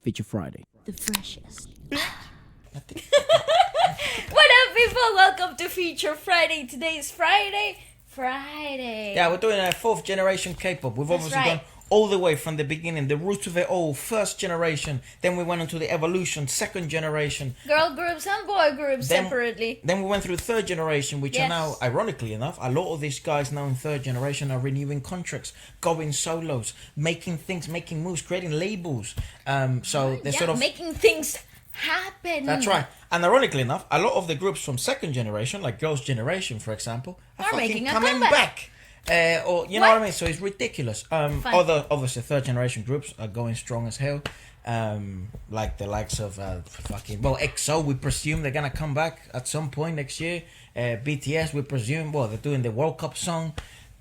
Feature Friday. The freshest. What up, people? Welcome to Feature Friday. Today is Friday. Yeah, we're doing a 4th generation K-pop. We've obviously gone all the way from the beginning, the root of it all, 1st generation. Then we went into the evolution, 2nd generation. Girl groups and boy groups separately. Then we went through 3rd generation, which are now, ironically enough, a lot of these guys now in 3rd generation are renewing contracts, going solos, making things, making moves, creating labels. So they're sort of making things happen. That's right. And ironically enough, a lot of the groups from 2nd generation, like Girls' Generation, for example, are making a coming back. Or you know what I mean? So it's ridiculous. Other obviously 3rd generation groups are going strong as hell. Like the likes of EXO, we presume they're gonna come back at some point next year. BTS, we presume, they're doing the World Cup song.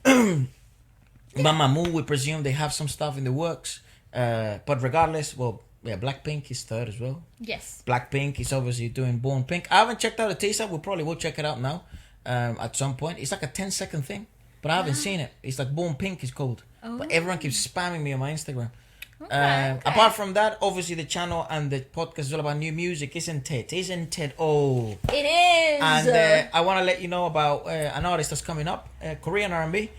Mamamoo, we presume they have some stuff in the works. But regardless, Blackpink is 3rd as well. Yes. Blackpink is obviously doing Born Pink. I haven't checked out the teaser. We probably will check it out now. At some point, it's like a 10-second thing. But I haven't seen it. It's like Born Pink is called. Oh. But everyone keeps spamming me on my Instagram. Okay. Apart from that, obviously the channel and the podcast is all about new music, isn't it? Isn't it? Oh. It is. And I want to let you know about an artist that's coming up, Korean R&B.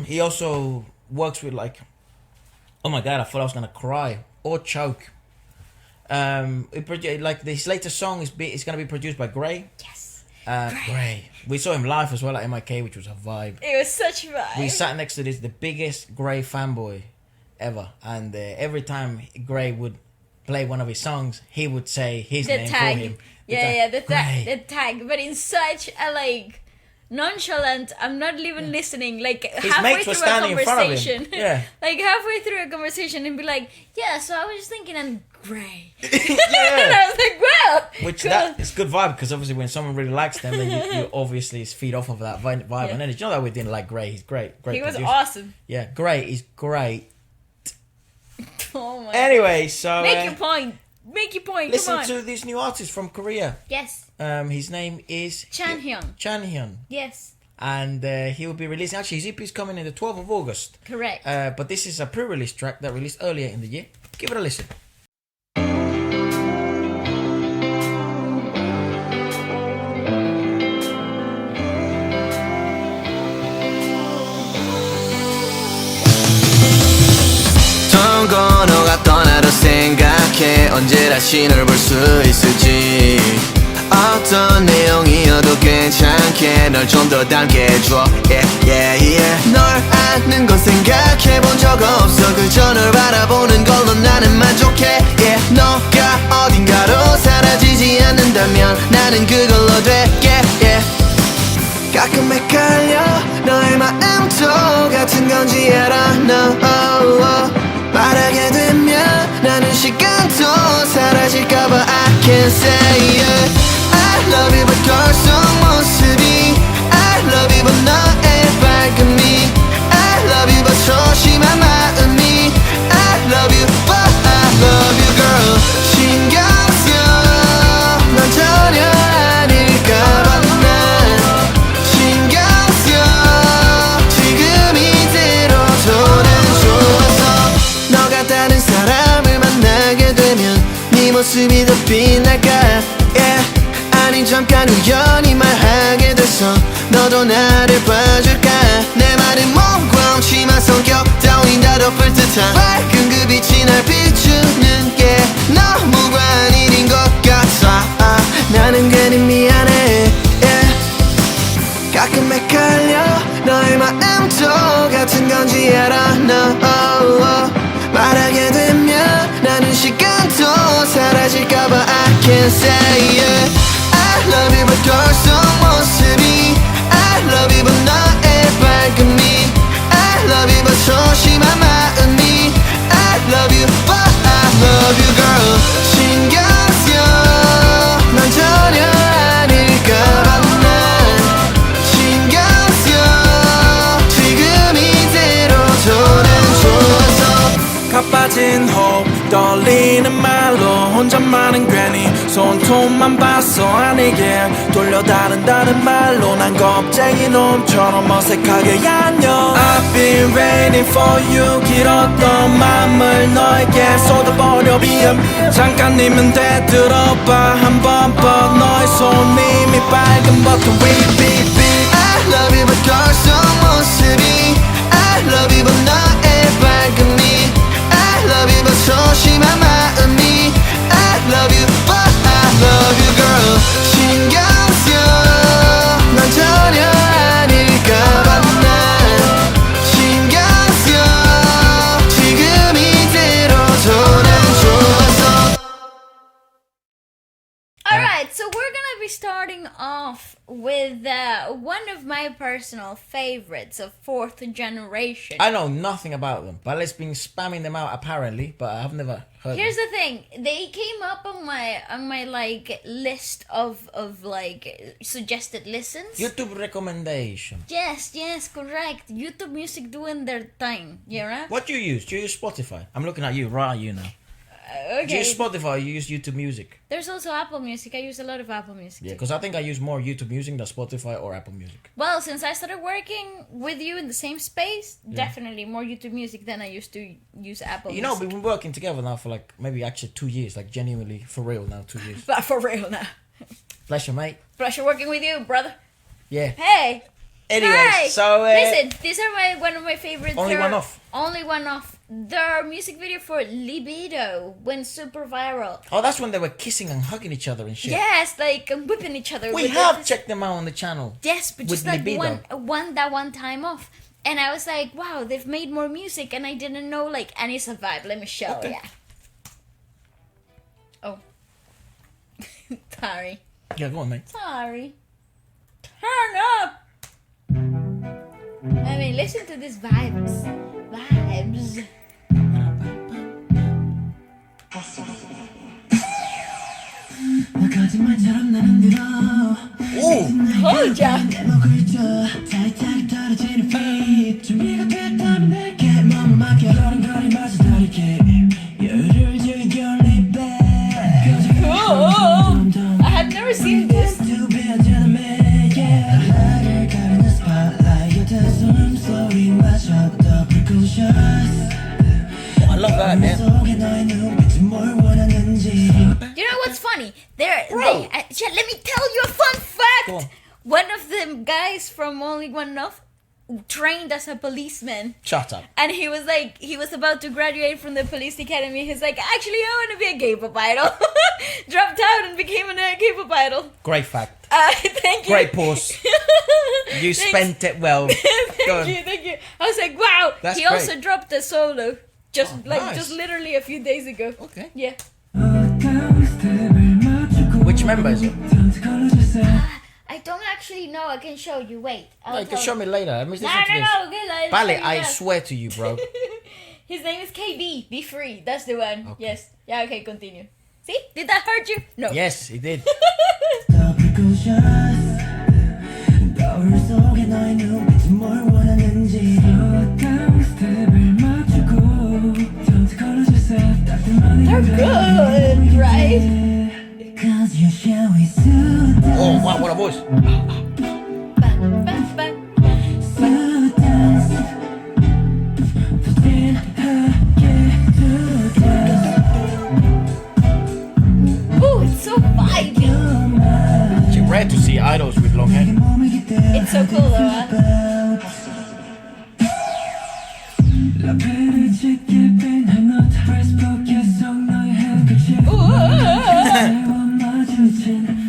He also works with oh my God, I thought I was going to cry or choke. His latest song is going to be produced by Gray. Yes. Gray. We saw him live as well at MIK, which was a vibe. It was such a vibe. We sat next to the biggest Gray fanboy ever, and every time Gray would play one of his songs, he would say his name for him. The tag, but in such a nonchalant, I'm not even listening, his halfway through a conversation. Yeah. Halfway through a conversation and be like, so I was just thinking, and Gray. Yeah. And I was like, wow. Which it's good vibe, because obviously when someone really likes them, then you obviously feed off of that vibe and energy. Not that we didn't like Gray, he's great. He was awesome. Yeah, Gray is great. Oh my Anyway, God. so Make your point. Listen to this new artist from Korea. Yes. His name is Chanhyun. Yes. And he will be releasing. Actually, his EP is coming in the 12th of August. Correct. But this is a pre-release track that released earlier in the year. Give it a listen. 너가 떠나도 생각해 언제 다시 널 볼 수 있을지 어떤 내용이어도 괜찮게 널 좀 더 닮게 해줘 널 아는 건 생각해본 적 없어 그저 널 바라보는 걸로 나는 만족해 너가 어딘가로 사라지지 않는다면 나는 그걸로 될게 가끔 헷갈려 너의 마음도 같은 건지 알아 말하게 되면 나는 시간도 사라질까봐 I can't say it I love you but girl 속 모습이 I love you but 너의 밝음이 I love you but 소심한 마음이 I love you but I love you girl 신경 써 넌 전혀 아닐까봐 난 신경 써 지금 이대로도는 좋아서 너가 다른 사람을 만나게 되면 네 모습이 더 빛날까 아니 잠깐 우연히 말하게 돼서 너도 나를 봐줄까 내 말은 몽광치만 성격 따윈 다 덮을 듯한 밝은 그 빛이 날 비추는 게 너무 관일인 것 같아 나는 괜히 미안해 가끔 헷갈려 너의 마음도 같은 건지 알아 말하게 되면 나는 시간도 사라질까봐 I can't say it I love you but girl 속 모습이 I love you but 너의 밝음이 I love you but 소심한 마음이 I love you but I love you girl 신경 써 넌 전혀 아닐까봐 난 신경 써 지금 이대로도는 좋아서 가빠진 호흡 떨리는 말로 혼자만은 괜히 손톱만 봤어 아니게 돌려 다른 말로 난 겁쟁이 놈처럼 어색하게 안녕 I've been waiting for you 길었던 맘을 너에게 쏟아버려 미안 잠깐이면 돼 들어봐 한번 뻗 너의 손 이미 빨간 버튼 삐삐삐 I love you but girl 속모습이 I love you but 너의 밝음이 I love you but 소심한 마음이 I love you but I love you girl 신경 써난 전혀 아닐까봐 난 신경 써 지금 이대로도 난 좋았어. Alright, so we're gonna be starting off with one of my personal favorites of fourth generation. I know nothing about them, but let's been spamming them out apparently, but I've never heard Here's them. the thing, they came up on my like list of like suggested listens. YouTube recommendation. Yes, correct. YouTube Music doing their thing, you know? What do you use? Do you use Spotify? I'm looking at you, right? You now. Do you Okay. use Spotify or you use YouTube Music? There's also Apple Music. I use a lot of Apple Music. Yeah, too. because I think I use more YouTube Music than Spotify or Apple Music. Well, since I started working with you in the same space, definitely more YouTube Music than I used to use Apple You know, Music. we've been working together now for like maybe actually 2 years, like genuinely for real now, 2 years. But for real now. Pleasure, mate. Pleasure working with you, brother. Yeah. Hey. Anyways, Hi. so listen, these are one of my favorites. OnlyOneOf. OnlyOneOf. Their music video for Libido went super viral. Oh, that's when they were kissing and hugging each other and shit. Yes, like whipping each other. We with have this- checked them out on the channel. Yes, but just with like Libido. one time off. And I was like, wow, they've made more music and I didn't know like any survive. Let me show Okay. ya. Oh. Sorry. Yeah, go on, mate. Sorry. Turn up! I mean, listen to these vibes. Vibes. 거짓말처럼 나는 들어 Told ya. 먹을 줘 살짝 떨어지는 feet 준비가 됐다면 내게 몸을 맡겨 걸음걸이마저 다르게 열을 즐겨 lay back Oh, I had never seen this. 두 배하잖아 매일 나를 가리는 spotlight 곁에 숨소리마저 더 precocious I love that, man. 속에 너의 눈빛이 뭘 원하는지 You know what's funny? Bro. Let me tell you a fun fact. Go on. One of them guys from OnlyOneOf trained as a policeman. Shut up. And he was about to graduate from the police academy. He's like, actually, I want to be a K-pop idol. Dropped out and became a K-pop idol. Great fact. Thank you. Great pause. You Thanks. spent it well. Go on. Thank you. I was like, wow. That's he great. also dropped a solo. Just nice. just literally a few days ago. Okay. Yeah. Which member is it? I don't actually know. I can show you. Wait. No, you can show me later. Let me listen No, to this. Okay, let's Bale, show you I now. swear to you, bro. His name is KB. Be free. That's the one. Okay. Yes. Yeah. Okay. Continue. See? Did that hurt you? No. Yes, he did. They're good, right? Oh, wow, what a voice. Bang, bang, bang. Ooh, it's so vibey. It's rare to see idols with long hair. It's so cool, though. Huh?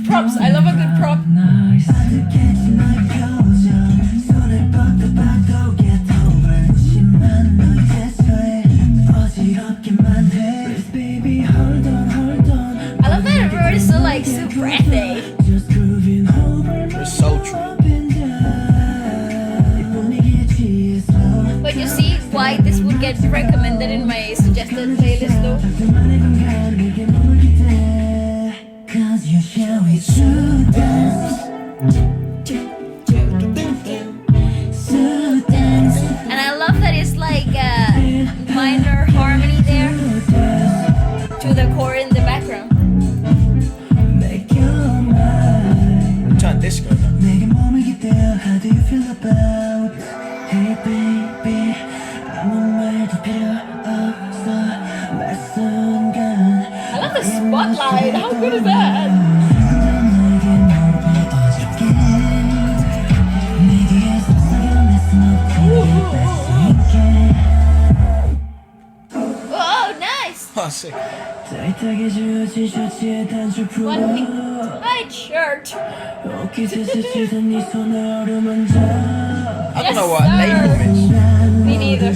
Props. I love a good prop. I love that it word is so like super breathy. It's so true. But you see why this would get recommended in my suggested playlist though? And I love that it's like a minor harmony there to the chord in the background. a spotlight. How good is that? Oh, nice. Oh, sick. One tight shirt. I don't know what label is. Me neither.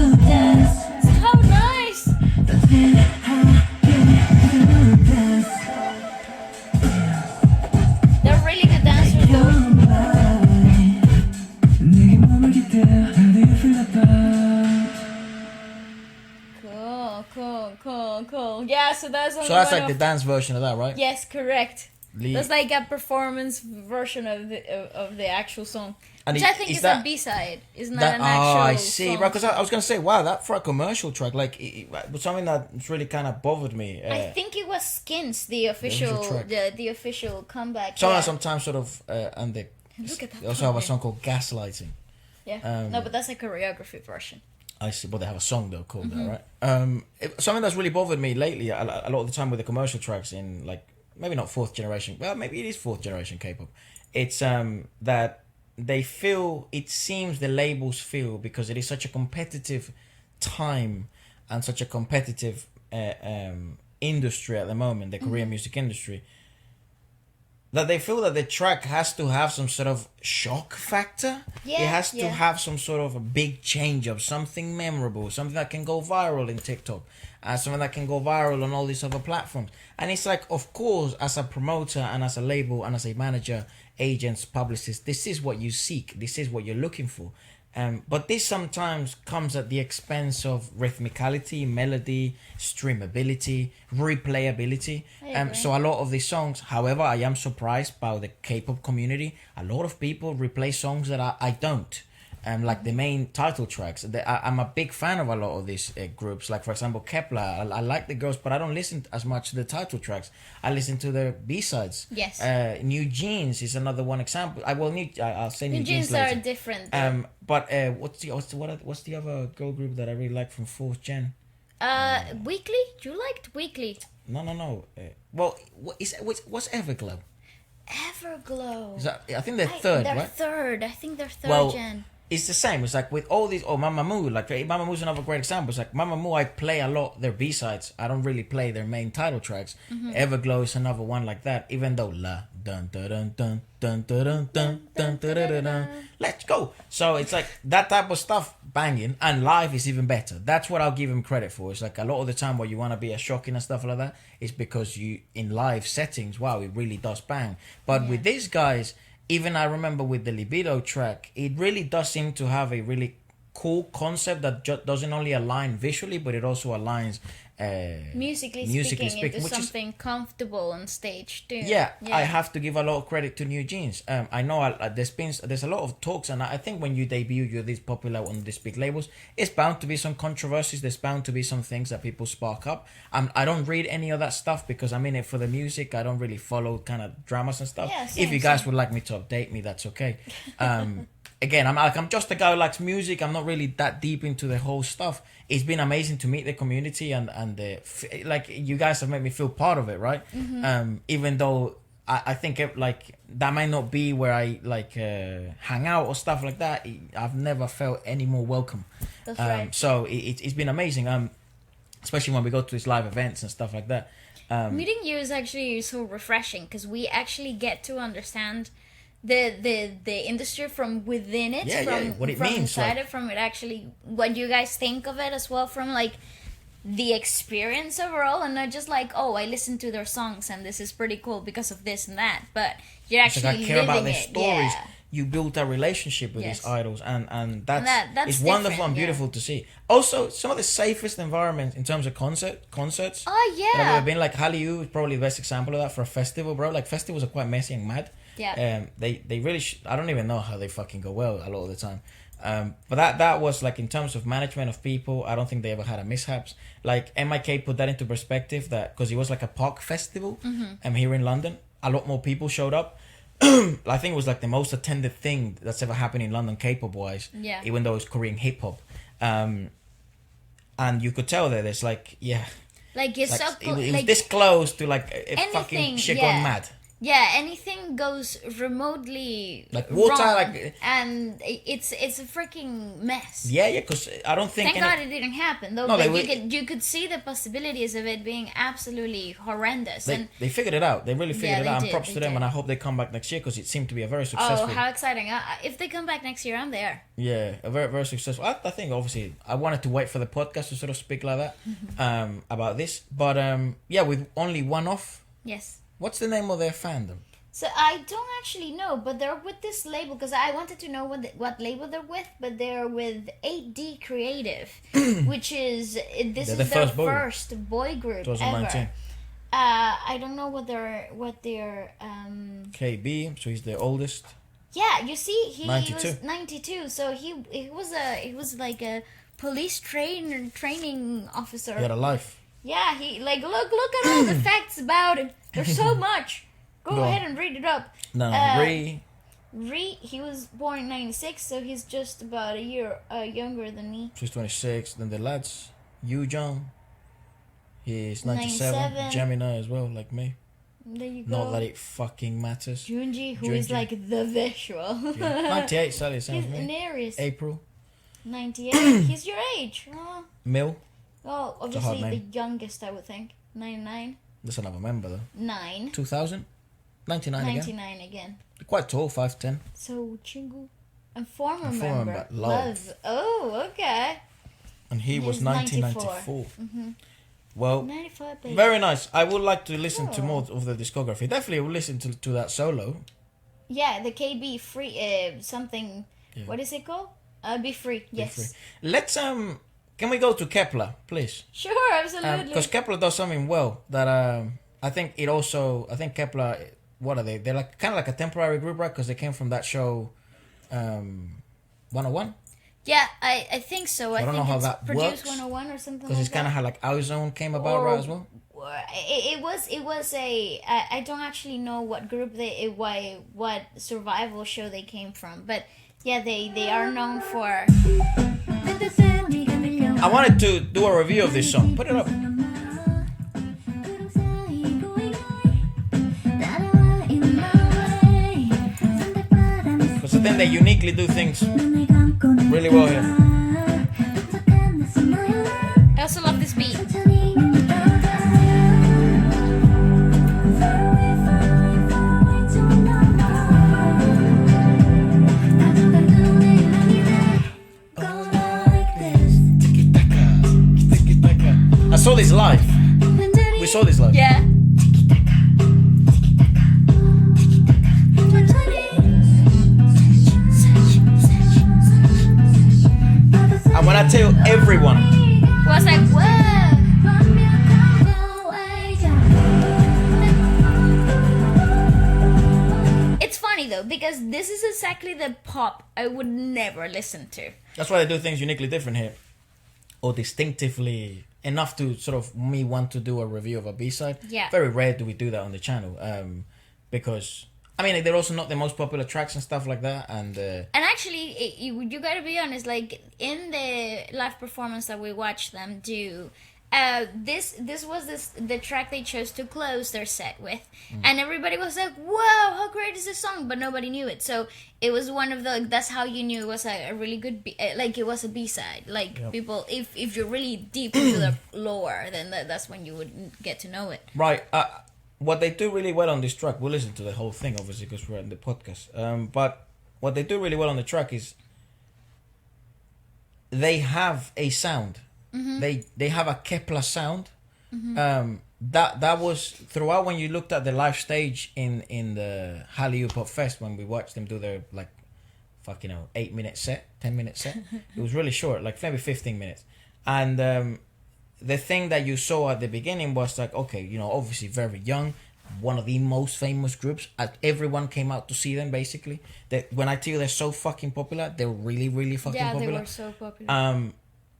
How nice. They're really good dancers though. Cool. Yeah, so that's So that's like the dance version of that, right? Yes, correct. Lee. That's like a performance version of the actual song, And which I think is a B-side. Is not an actual. Oh, I see. song. Right, because I was gonna say, wow, that for a commercial track, like, it was something that's really kind of bothered me. I think it was Skins, the official track. the official comeback. Sometimes sort of, and they Look at that. also have a puppet. song called Gaslighting. Yeah. No, but that's a choreography version. I see, but they have a song though called that, right? Something that's really bothered me lately, a lot of the time with the commercial tracks in, like, maybe not fourth generation, well, maybe it is fourth generation K-pop. It's that they feel, it seems the labels feel, because it is such a competitive time and such a competitive industry at the moment, the Korean music industry, that they feel that the track has to have some sort of shock factor. Yeah, it has to yeah. have some sort of a big change of something memorable, something that can go viral in TikTok, something that can go viral on all these other platforms. And it's like, of course, as a promoter and as a label and as a manager, agents, publicists, this is what you seek. This is what you're looking for. But this sometimes comes at the expense of rhythmicality, melody, streamability, replayability. I agree. So a lot of these songs, however, I am surprised by the K-pop community. A lot of people replay songs that I don't. Like the main title tracks. I'm a big fan of a lot of these groups. Like, for example, Kepler. I like the girls, but I don't listen as much to the title tracks. I listen to the B-sides. Yes. New Jeans is another one example. I'll say New Jeans are later. different. But what's the other girl group that I really like from fourth gen? Weekly? You liked Weekly? No. Well, what's Everglow? Everglow. I think they're third, they're right? third. I think they're third Well, gen. it's the same. It's like with all these. Oh, Mamamoo. Like Mamamoo is another great example. It's like Mamamoo, I play a lot their B-sides. I don't really play their main title tracks. Everglow is another one like that. Even though la dun dun dun dun dun dun dun dun dun dun, let's go. So it's like that type of stuff banging, and live is even better. That's what I'll give him credit for. It's like a lot of the time where you want to be a shocking and stuff like that, it's because you in live settings, wow, it really does bang. But with these guys, even I remember with the Libido track, it really does seem to have a really cool concept that doesn't only align visually, but it also aligns Musically musically speaking, into which is- something comfortable on stage too. Yeah, I have to give a lot of credit to New Jeans. I know there's a lot of talks, and I think when you debut, you're this popular on these big labels, it's bound to be some controversies. There's bound to be some things that people spark up. I don't read any of that stuff because I'm in it for the music. I don't really follow kind of dramas and stuff. Yeah, if you guys same. would like me to update me, that's okay. Again, I'm just a guy who likes music. I'm not really that deep into the whole stuff. It's been amazing to meet the community and like you guys have made me feel part of it, right? Even though I think like that might not be where I like hang out or stuff like that. I've never felt any more welcome. That's right. So it's been amazing. Especially when we go to these live events and stuff like that. Meeting you is actually so refreshing because we actually get to understand the industry from within it, what it from means, inside like- it, from it actually, what you guys think of it as well, from like the experience overall, and not just like, oh, I listen to their songs and this is pretty cool because of this and that, but you're It's actually like I care about living their it. stories. Yeah. You built a relationship with Yes. these idols, and that's that's it's wonderful different, and yeah. beautiful to see. Also, some of the safest environments in terms of concerts. Oh That I've yeah. ever been. Like Hallyu is probably the best example of that for a festival, bro. Like festivals are quite messy and mad. Yeah. They really. I don't even know how they fucking go well a lot of the time. But that was like in terms of management of people. I don't think they ever had a mishaps. Like MIK put that into perspective that because it was like a POC festival, here in London, a lot more people showed up. I think it was like the most attended thing that's ever happened in London K-pop wise. Yeah. Even though it's Korean hip hop. And you could tell that it's like, yeah. Like it's Like, so it was like this close to like a fucking anything, shit yeah. gone mad. yeah, anything goes remotely Like water, wrong, like- and it's a freaking mess. Yeah, because I don't think... Thank God it didn't happen though. No, But they you could see the possibilities of it being absolutely horrendous. And They figured it out. They really figured it they out. did, And props they to them. did. And I hope they come back next year because it seemed to be a very successful... oh, how exciting! If they come back next year, I'm there. Yeah, a very, very successful. I think obviously I wanted to wait for the podcast to sort of speak like that about this. But yeah, with OnlyOneOf, Yes. what's the name of their fandom? So I don't actually know, but they're with this label because I wanted to know what label they're with, but they're with 8D Creative, which is this They're is the their first boy. first boy group 2019. ever. I don't know what their KB, so he's the oldest. yeah, you see he 92. was 92, so he was like a police training officer. He had a life. Yeah, he like look at all the facts about him. There's so much. Go Go on. ahead and read it up. No, He was born in 96, so he's just about a year younger than me. she's 26. Then the lads, Yu Jong, he's 97. 97. Gemini as well, like me. There you go. Not that it fucking matters. Junji, who is Junji. like the visual. Yeah. 98, sadly, He's sounds an me. Aries. April, 98. He's your age. Mil. Oh, It's a hard obviously the name. youngest, I would think. 99. That's another member though. 9. 2000, 99 again. 99 again. Quite tall, 5'10". So, Chingu. And former And former member. member, Love. Oh, okay. And he was He's 1994. Well, 94, baby. very nice. I would like to listen to Cool. more of the discography. Definitely will listen to that solo. Yeah, the KB free, something, Yeah. what is it called? Be Free, Be yes. free. Let's can we go to Kepler, please? Sure, absolutely. Because Kepler does something well that I think Kepler, what are they? They're like kind of like a temporary group, right? Because they came from that show, 101. Yeah, I think so. I don't think know how it's that Produce works, 101 or something Because like it's kind of that. how like Our Zone came about, right, as well. It was a I don't actually know what group what survival show they came from, but yeah, they are known for. I wanted to do a review of this song. Put it up. Because I think they uniquely do things really well here. I also love this beat. I saw this live. We saw this live. Yeah. And when I tell everyone, Was like, whoa. It's funny though because this is exactly the pop I would never listen to. that's why they do things uniquely different here. Or distinctively enough to sort of me want to do a review of a B-side. Yeah. Very rare do we do that on the channel. Because, I mean, they're also not the most popular tracks and stuff like that. And And actually, you gotta be honest. Like in the live performance that we watched them do, this was the track they chose to close their set with, and everybody was like, "Wow, how great is this song?" But nobody knew it, so it was one of the. That's how you knew it was a really good, like it was a B-side. Like Yep. people, if you're really deep into the lore, then that's when you would get to know it. right, what they do really well on this track, we'll listen to the whole thing obviously because we're in the podcast. But what they do really well on the track is they have a sound. They have a Kepler sound. That was throughout when you looked at the live stage in the Hallyu Pop Fest when we watched them do their like 8-minute set, 10-minute set. It was really short, like maybe 15 minutes. And the thing that you saw at the beginning was like, okay, obviously very young, one of the most famous groups. Everyone came out to see them basically. When I tell you they're so fucking popular, they're really, really fucking popular. They were so popular.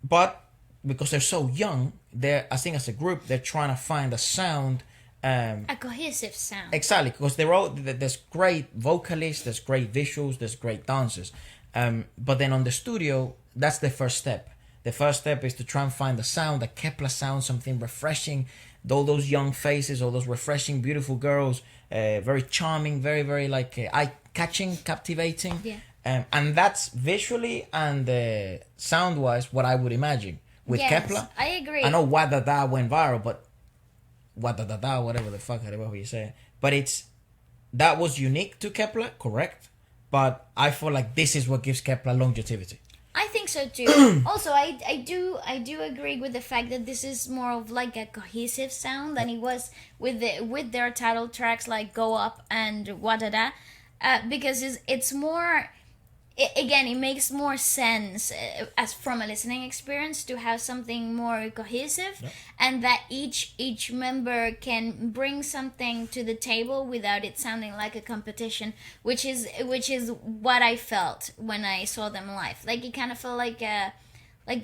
But because they're so young, I think as a group, they're trying to find a sound A cohesive sound. Exactly, because there's great vocalists, there's great visuals, there's great dancers. But then on the studio, that's the first step. The first step is to try and find the sound, the Kepler sound, something refreshing. All those young faces, all those refreshing, beautiful girls, very charming, very, very like eye-catching, captivating. Yeah. And that's visually and sound-wise what I would imagine with Kepler. I agree. I know Wadada went viral, but Wadada, whatever the fuck, whatever you say. But that was unique to Kepler, correct? But I feel like this is what gives Kepler longevity. I think so too. Also, I do agree with the fact that this is more of like a cohesive sound than it was with their title tracks like Go Up and Wadada, because it's more. Again, it makes more sense as from a listening experience to have something more cohesive, and that each member can bring something to the table without it sounding like a competition, which is what I felt when I saw them live. Like it kind of felt like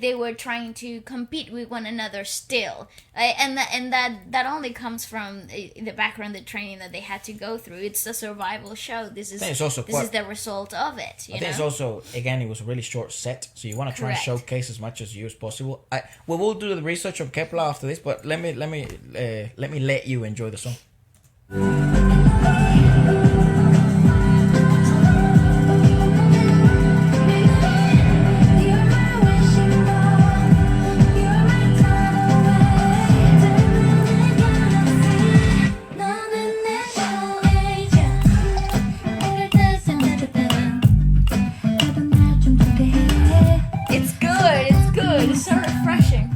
they were trying to compete with one another still, and that only comes from the background, the training that they had to go through. It's a survival show. This is the result of it. I think it's also, again, it was a really short set, so you want to try and showcase as much as you as possible. We will do the research of Kepler after this, but let me let you enjoy the song. It's so refreshing.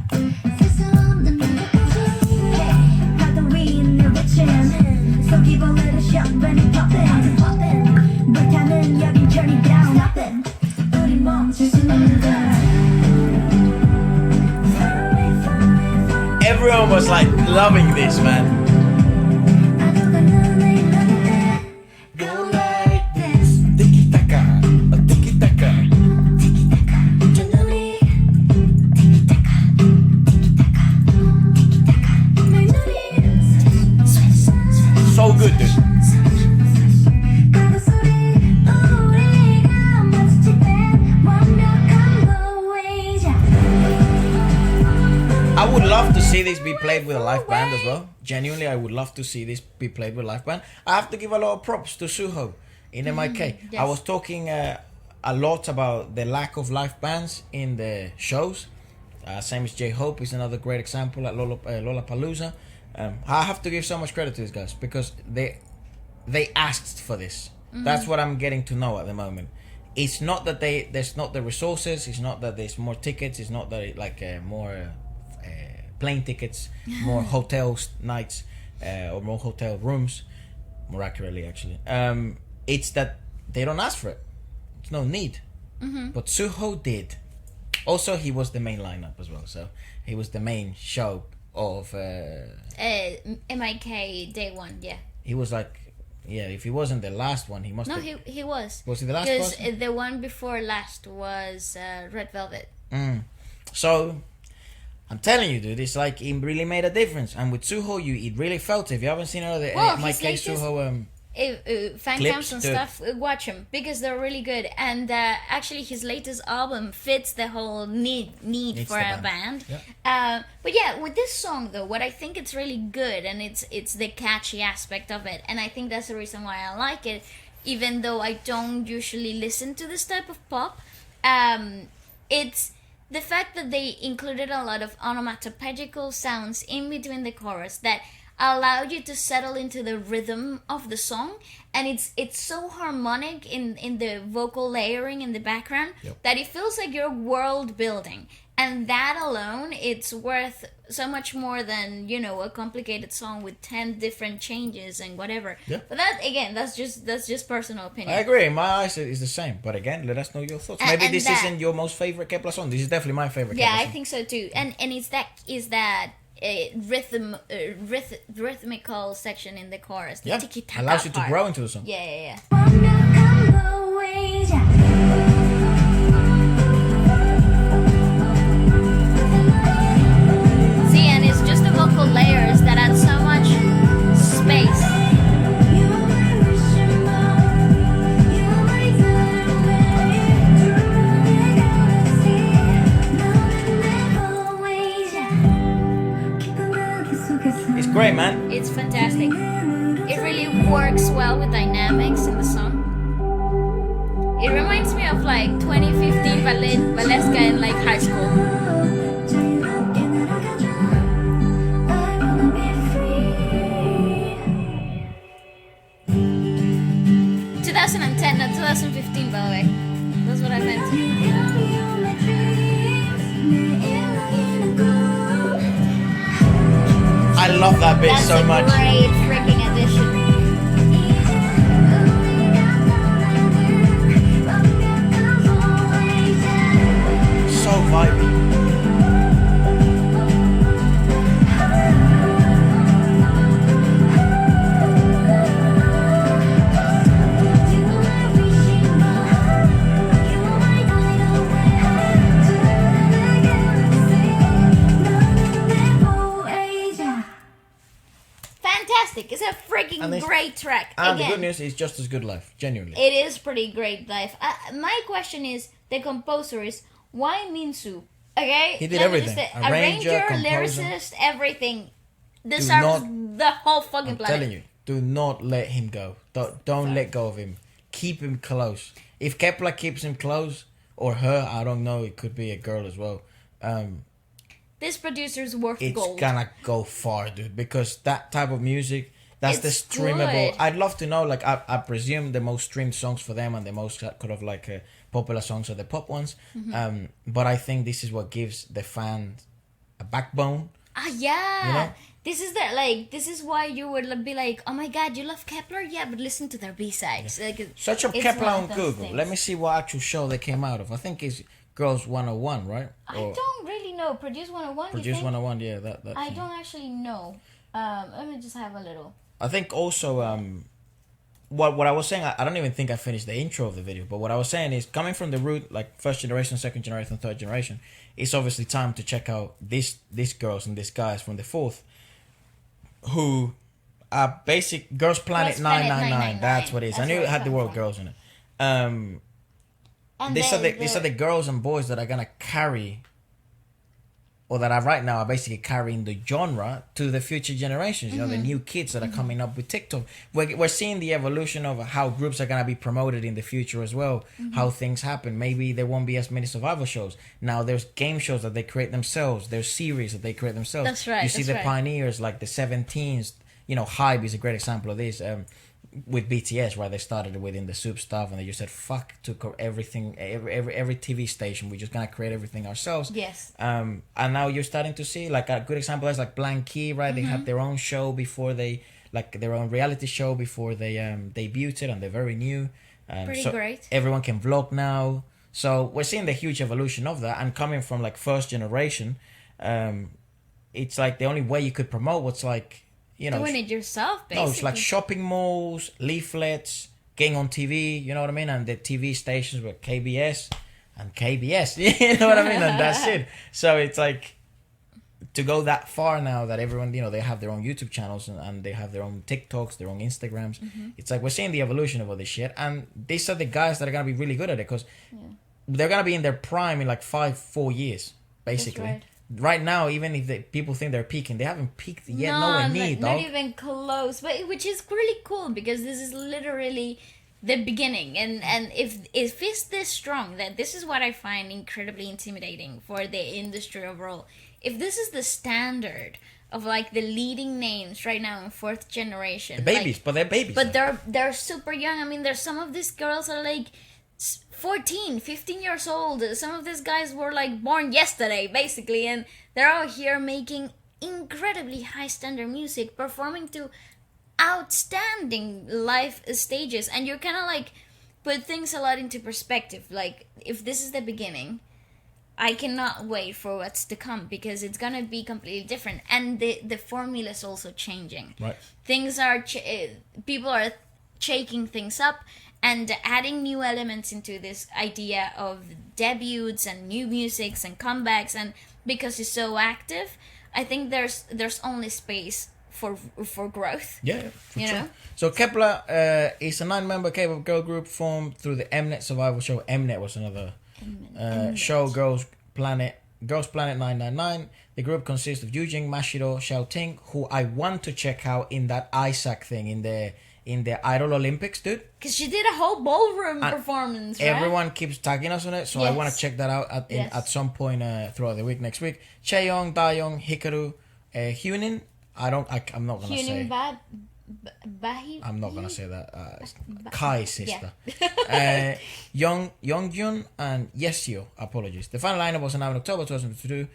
Everyone was like loving this, man. So good, dude. I would love to see this be played with a live band as well. Genuinely, I would love to see this be played with a live band. I have to give a lot of props to Suho in MIK. Yes. I was talking a lot about the lack of live bands in the shows. Same as J-Hope is another great example at Lollapalooza. I have to give so much credit to these guys because they asked for this. That's what I'm getting to know at the moment. It's not that there's not the resources. It's not that there's more tickets. It's not that more plane tickets, more hotel nights, or more hotel rooms. More accurately, actually, it's that they don't ask for it. It's no need. But Suho did. Also, he was the main lineup as well, so he was the main show of MIK day one. Yeah, he was like, if he wasn't the last one, he must. No, he was. Was he the last? Because the one before last was Red Velvet. So I'm telling you, dude, it's like it really made a difference. And with Suho, it really felt it. If you haven't seen other MIK Suho fan cams and stuff, watch them because they're really good. And actually, his latest album fits the whole need for a band. Yeah. But yeah, with this song though, what I think it's really good, and it's the catchy aspect of it, and I think that's the reason why I like it, even though I don't usually listen to this type of pop. It's the fact that they included a lot of onomatopoeical sounds in between the chorus that allowed you to settle into the rhythm of the song, and it's so harmonic in the vocal layering in the background that it feels like you're world building, and that alone, it's worth so much more than a complicated song with 10 different changes and whatever. But that, again, that's just personal opinion. I agree. My eyes is the same, but again, let us know your thoughts. Maybe this isn't your most favorite Kepler song. This is definitely my favorite Kepler song. I think so too. And it's that rhythmical section in the chorus, the tiki-taka allows you to part. grow into the song. Yeah. See, and it's just the vocal layers that add great, man. It's fantastic. It really works well with dynamics in the song. It reminds me of like 2015 Waleska in like high school. 2010, not 2015, by the way. That's what I meant. I love that bit so much. That's a great freaking addition. So vibey. Fantastic. It's a freaking great track. And the good news is just as good live, genuinely. It is pretty great live. My question is, the composer is, why Minsu? Okay? He did everything. Arranger, lyricist, everything. Deserves the whole fucking planet. I'm telling you, do not let him go. Don't let go of him. Keep him close. If Kepler keeps him close, or her, I don't know, it could be a girl as well. This producer's worth gold. It's gonna go far, dude, because that type of music, that's the streamable. Good. I'd love to know, like, I presume the most streamed songs for them and the most kind of like popular songs are the pop ones. Mm-hmm. But I think this is what gives the fans a backbone. Yeah. You know? This is why you would be like, oh my god, you love Kepler? Yeah, but listen to their B-sides. Yeah. Like, search up it's Kepler on those Google. things. Let me see what actual show they came out of. I think it's Girls 101, right? I don't really know. Produce 101, Produce you think? 101, yeah. That I thing. don't actually know. Let me just have a little. I think also what I was saying, I don't even think I finished the intro of the video, but what I was saying is, coming from the root, like first generation, second generation, third generation, it's obviously time to check out these girls and these guys from the fourth, who are basic Girls Planet 999. That's what it is. I knew it had the word girls in it. And These are the girls and boys that are gonna carry, or that are right now are basically carrying the genre to the future generations. You know, the new kids that are coming up with TikTok. We're seeing the evolution of how groups are gonna be promoted in the future as well. How things happen. Maybe there won't be as many survival shows. Now there's game shows that they create themselves. There's series that they create themselves. That's right. You see the pioneers like the 17s. You know, Hype is a great example of this. With BTS, right? They started within the soup stuff, and they just said, "Fuck," to everything, every TV station. We're just gonna create everything ourselves. Yes. And now you're starting to see, like, a good example is like Blank Key, right? They had their own show before they, like, their own reality show before they debuted, and they're very new. Pretty great. Everyone can vlog now, so we're seeing the huge evolution of that. And coming from like first generation, it's like the only way you could promote what's like. You know, doing it yourself, basically. No, it's like shopping malls, leaflets, getting on TV, you know what I mean? And the TV stations were KBS and KBS, you know what I mean? And that's it. So it's like, to go that far now that everyone, you know, they have their own YouTube channels and they have their own TikToks, their own Instagrams. It's like we're seeing the evolution of all this shit. And these are the guys that are going to be really good at it, because they're going to be in their prime in like 4 years, basically. That's right. Right now, even if people think they're peaking, they haven't peaked yet. Nowhere near, not dog. even close. But which is really cool, because this is literally the beginning. And if it's this strong, that this is what I find incredibly intimidating for the industry overall. If this is the standard of like the leading names right now in fourth generation, The babies, like, but they're babies. but they're super young. I mean, there's some of these girls are like 14, 15 years old. Some of these guys were like born yesterday, basically, and they're out here making incredibly high standard music, performing to outstanding live stages, and you're kind of like put things a lot into perspective. Like, if this is the beginning, I cannot wait for what's to come, because it's gonna be completely different, and the formula is also changing. Right. Things are people are shaking things up and adding new elements into this idea of debuts and new musics and comebacks, and because it's so active, I think there's only space for growth. Yeah, for You sure. know? So Kepler is a 9-member K-pop girl group formed through the Mnet survival show. Mnet was another show, Girls Planet Girls Planet 999. The group consists of Yujin, Mashiro, Xiaoting, who I want to check out in that ISAC thing in the Idol Olympics, dude. Because she did a whole ballroom performance, right? Everyone keeps tagging us on it, so I want to check that out at some point throughout the week next week. Chaeyoung, Dayoung, Hikaru, Hyunin. I'm not gonna say. I'm not gonna say that. Kai's sister. Youngjun and Yesio. Apologies. The final lineup was announced in October 2022,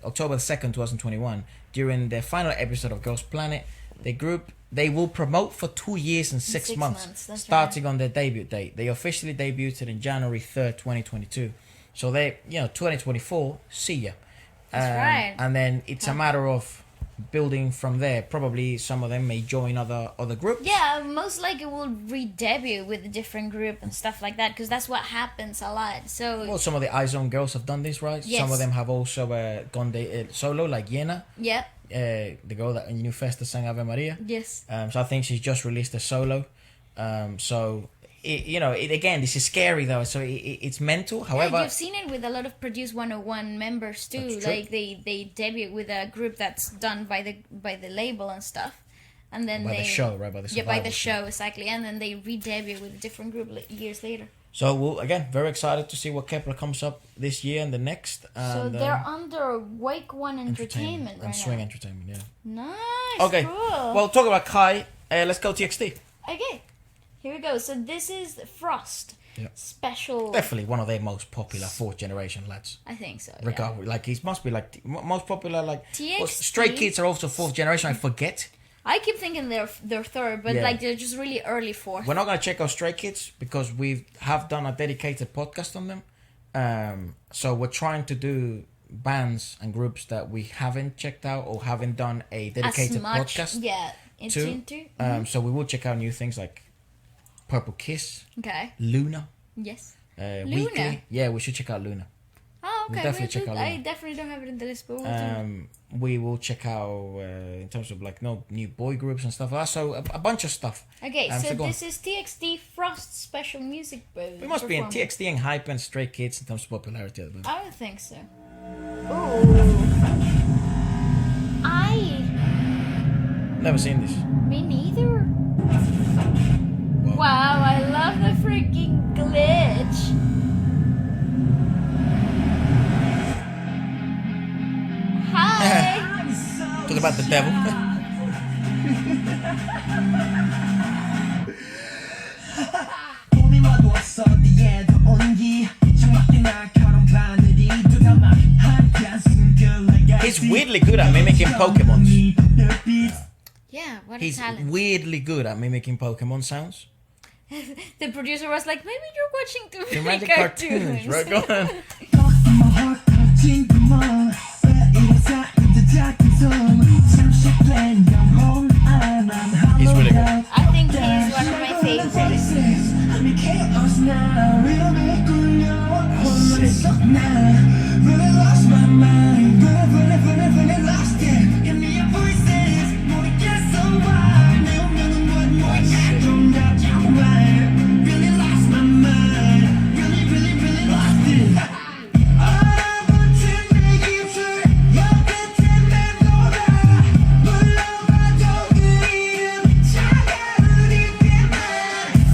October 2nd, 2021. During the final episode of Girls Planet, the group they will promote for 2 years and 6 months starting on their debut date. They officially debuted in January 3rd, 2022. So 2024. See ya. That's right. And then it's a matter of building from there. Probably some of them may join other groups. Yeah, most likely will re-debut with a different group and stuff like that, because that's what happens a lot. So well, some of the iZone girls have done this, right? Yes. Some of them have also gone solo, like Yena. Yep. The girl that in New Festa sang Ave Maria. Yes. So I think she's just released a solo. Again, this is scary though. So it's mental. However, yeah, you've seen it with a lot of Produce 101 members too. Like they debut with a group that's done by the label and stuff, and then the show, right? By the show, exactly, and then they re-debut with a different group years later. So we'll again very excited to see what Kepler comes up this year and the next. So they're under Wake One Entertainment right and Swing now. Entertainment, yeah. Nice. Okay. Cool. Well, talk about Kai. Let's go TXT. Okay. Here we go. So this is Frost. Yep. Special. Definitely one of their most popular fourth generation lads. I think so. Regardless, like he must be like most popular. Like TXT. Stray Kids are also fourth generation. I forget. I keep thinking they're third, but like they're just really early fourth. We're not gonna check out Stray Kids because we have done a dedicated podcast on them. So we're trying to do bands and groups that we haven't checked out or haven't done a dedicated podcast. Yeah, into. So we will check out new things like Purple Kiss. Okay. Loona. Yes. Weeekly. Yeah, we should check out Loona. Oh, okay. We'll definitely check out Loona. I definitely don't have it in the list, but we'll do. We will check out in terms of like new boy groups and stuff like that. So a bunch of stuff. Okay, so this is TXT Frost special music. We must be in TXT and ENHYPEN and Stray Kids in terms of popularity. I don't think so. Ooh. Never seen this. Me neither. Wow, I love the freaking glitch. Hi. Talk about the devil. He's weirdly good at mimicking Pokemon. Yeah, what a He's talent. weirdly good at mimicking Pokemon sounds. The producer was like, maybe you're watching too many Dramatic cartoons. right? Go on. He's really good. I think he's one of my favorites.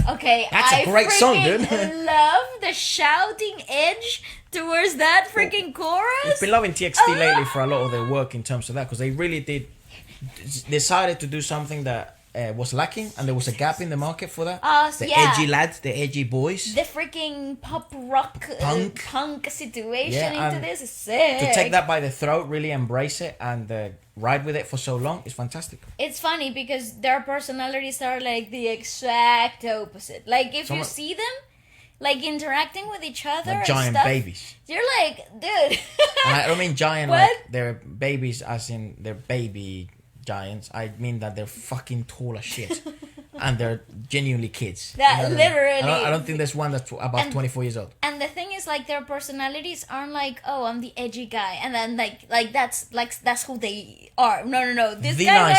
Okay, That's a great song, dude. love the shouting edge towards that freaking chorus. I've been loving TXT lately for a lot of their work in terms of that because they really decided to do something that was lacking and there was a gap in the market for that. The edgy lads, the edgy boys. The freaking pop rock punk situation into this is sick. To take that by the throat, really embrace it and ride with it for so long is fantastic. It's funny because their personalities are like the exact opposite. Like if you see them like interacting with each other like and giant stuff, babies. you're like, dude. And I don't mean giant like they're babies as in they're baby giants. I mean that they're fucking tall as shit. And they're genuinely kids. That literally. I don't think there's one that's about 24 years old. And the thing is, like, their personalities aren't like, oh, I'm the edgy guy, and then like that's who they are. No. This guy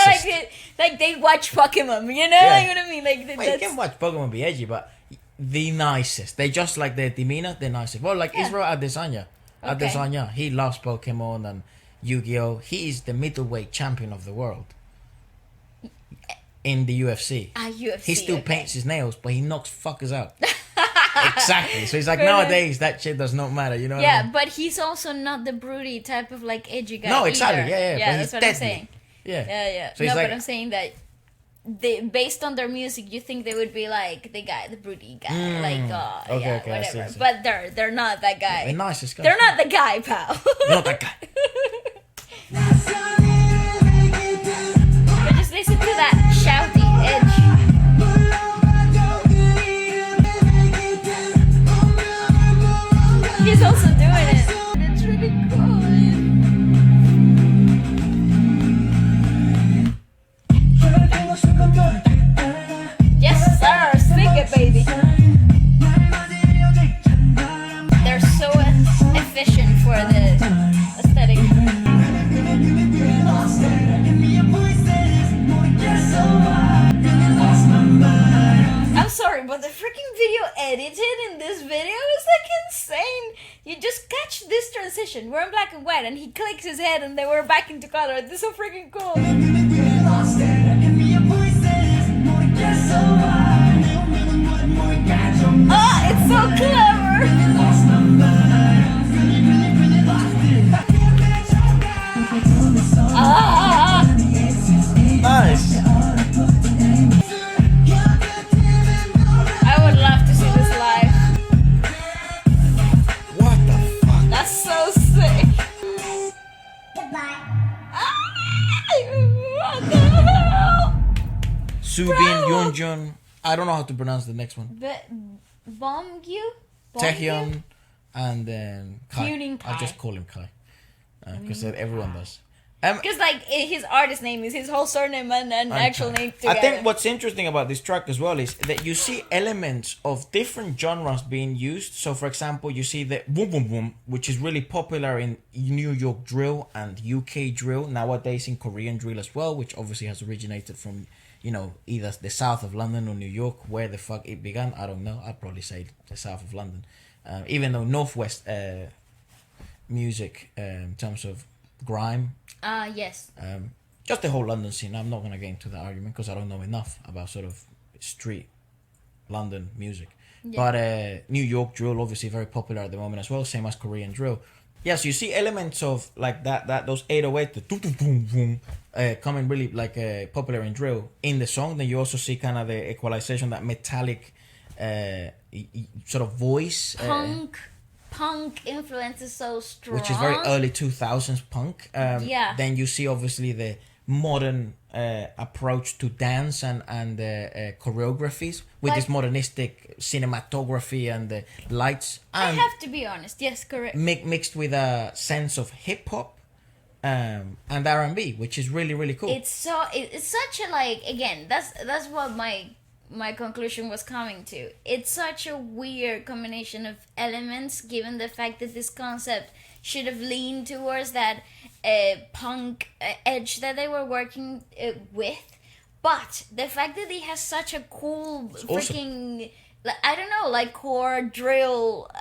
like they watch Pokemon. You know, like what I mean? Like, you can watch Pokemon be edgy, but the nicest. They just like their demeanor. They're nicest. Well, like Israel Adesanya. Okay. Adesanya, he loves Pokemon and Yu-Gi-Oh. He is the middleweight champion of the world in the UFC. UFC. He still paints his nails, but he knocks fuckers out. Exactly. So he's like, Brilliant. nowadays that shit does not matter, you know? Yeah, what I mean? but he's also not the broody type of like edgy guy. No, exactly. either. Yeah. Yeah, But that's he's what deadly. I'm saying. Yeah. Yeah. So No, he's like, but I'm saying that based on their music, you think they would be like the guy, the broody guy, like Okay, I see, whatever. I see. But they're not that guy. the nicest guy. They're not the guy, pal. Not that guy. But just listen to that shouty edge. He's also doing it. It's really cool. Yes, sir. Sing it, baby. They're so efficient for the aesthetic. I'm sorry, but the freaking video edited in this video is like insane. You just catch this transition. We're in black and white, and he clicks his head, and then we're back into color. This is so freaking cool. Oh, it's so clever. Nice. I would love to see this live. What the fuck? That's so sick. What the hell? Subin, Bro. Yeonjun. I don't know how to pronounce the next one. Bongyu? Taehyun and then Kai. Yunin Kai. I'll just call him Kai. Because everyone does. Because like his artist name is his whole surname and actual name together. I think what's interesting about this track as well is that you see elements of different genres being used. So, for example, you see the boom boom boom, which is really popular in New York drill and UK drill, nowadays in Korean drill as well, which obviously has originated from, you know, either the south of London or New York. Where the fuck it began, I don't know. I'd probably say the south of London. Even though Northwest music, in terms of grime, yes. just the whole London scene. I'm not gonna get into that argument because I don't know enough about sort of street London music. Yeah. But New York drill obviously very popular at the moment as well, same as Korean drill. Yes, you see elements of like that those 808 the boom boom boom coming really like popular in drill in the song. Then you also see kind of the equalization, that metallic sort of voice. Punk influence is so strong. Which is very early 2000s punk. Yeah. Then you see obviously the modern approach to dance and choreographies with this modernistic cinematography and the lights. I And have to be honest. Yes, correct. mixed with a sense of hip hop and R&B, which is really, really cool. It's such a like, again, that's what my conclusion was coming to. It's such a weird combination of elements, given the fact that this concept should have leaned towards that punk edge that they were working with, but the fact that he has such a cool freaking, like, I don't know, like core drill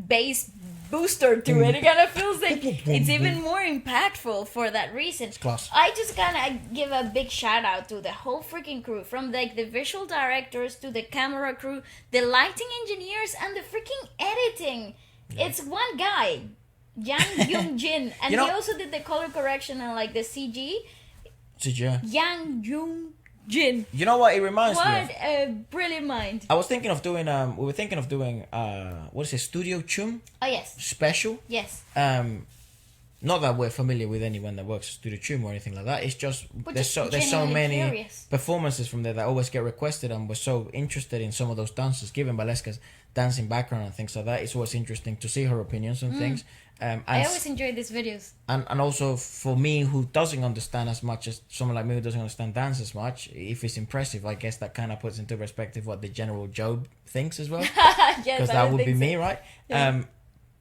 bass booster to it. It kind of feels like it's even more impactful for that reason. It's class. I just gotta give a big shout out to the whole freaking crew, from like the visual directors to the camera crew, the lighting engineers, and the freaking editing. Yeah. It's one guy, Yang Young Jin, and he also did the color correction and like the CG. Yang Young Jin. You know what it reminds me of? What a brilliant mind. I was thinking of doing we were thinking of doing what is it, Studio Chum Oh yes. special. Yes. Not that we're familiar with anyone that works at Studio Chum or anything like that. It's just But there's just so genuinely many curious. performances from there that always get requested, and we're so interested in some of those dances. Given Waleska's dancing background and things like that, it's always interesting to see her opinions on things. And I always enjoy these videos. and also for me, who doesn't understand as much as someone like me who doesn't understand dance as much, if it's impressive, I guess that kind of puts into perspective what the general Joe thinks as well. Yes, Because that would be me, right? Yeah.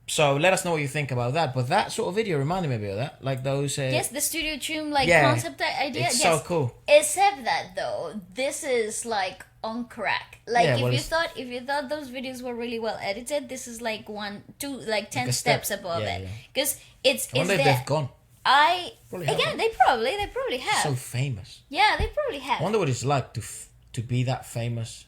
So let us know what you think about that. But that sort of video reminded me a bit of that, like those. Yes, the Studio Tune like yeah, concept idea. It's yes. so cool. Except that though, this is like on crack. Like Yeah, if well, you thought those videos were really well edited, this is like 10 a step. steps above Yeah, it. yeah. Because it's I wonder if the they've gone. Probably again haven't. they probably have. So famous. Yeah, they probably have. I wonder what it's like to be that famous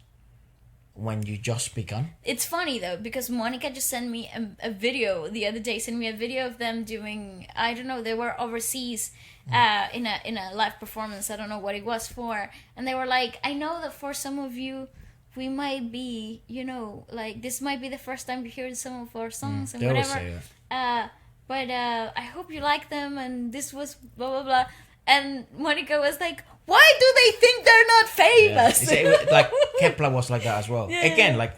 when you just begun. It's funny though because Monica just sent me a video the other day. Sent me a video of them doing, I don't know, they were overseas in a live performance. I don't know what it was for, and they were like, I know that for some of you we might be, you know, like this might be the first time you hear some of our songs and They always whatever. say that. But I hope you like them, and this was blah blah blah. And Monica was like, why do they think they're not famous? Yeah. You see, like Kepler was like that as well. Yeah, Again, yeah. like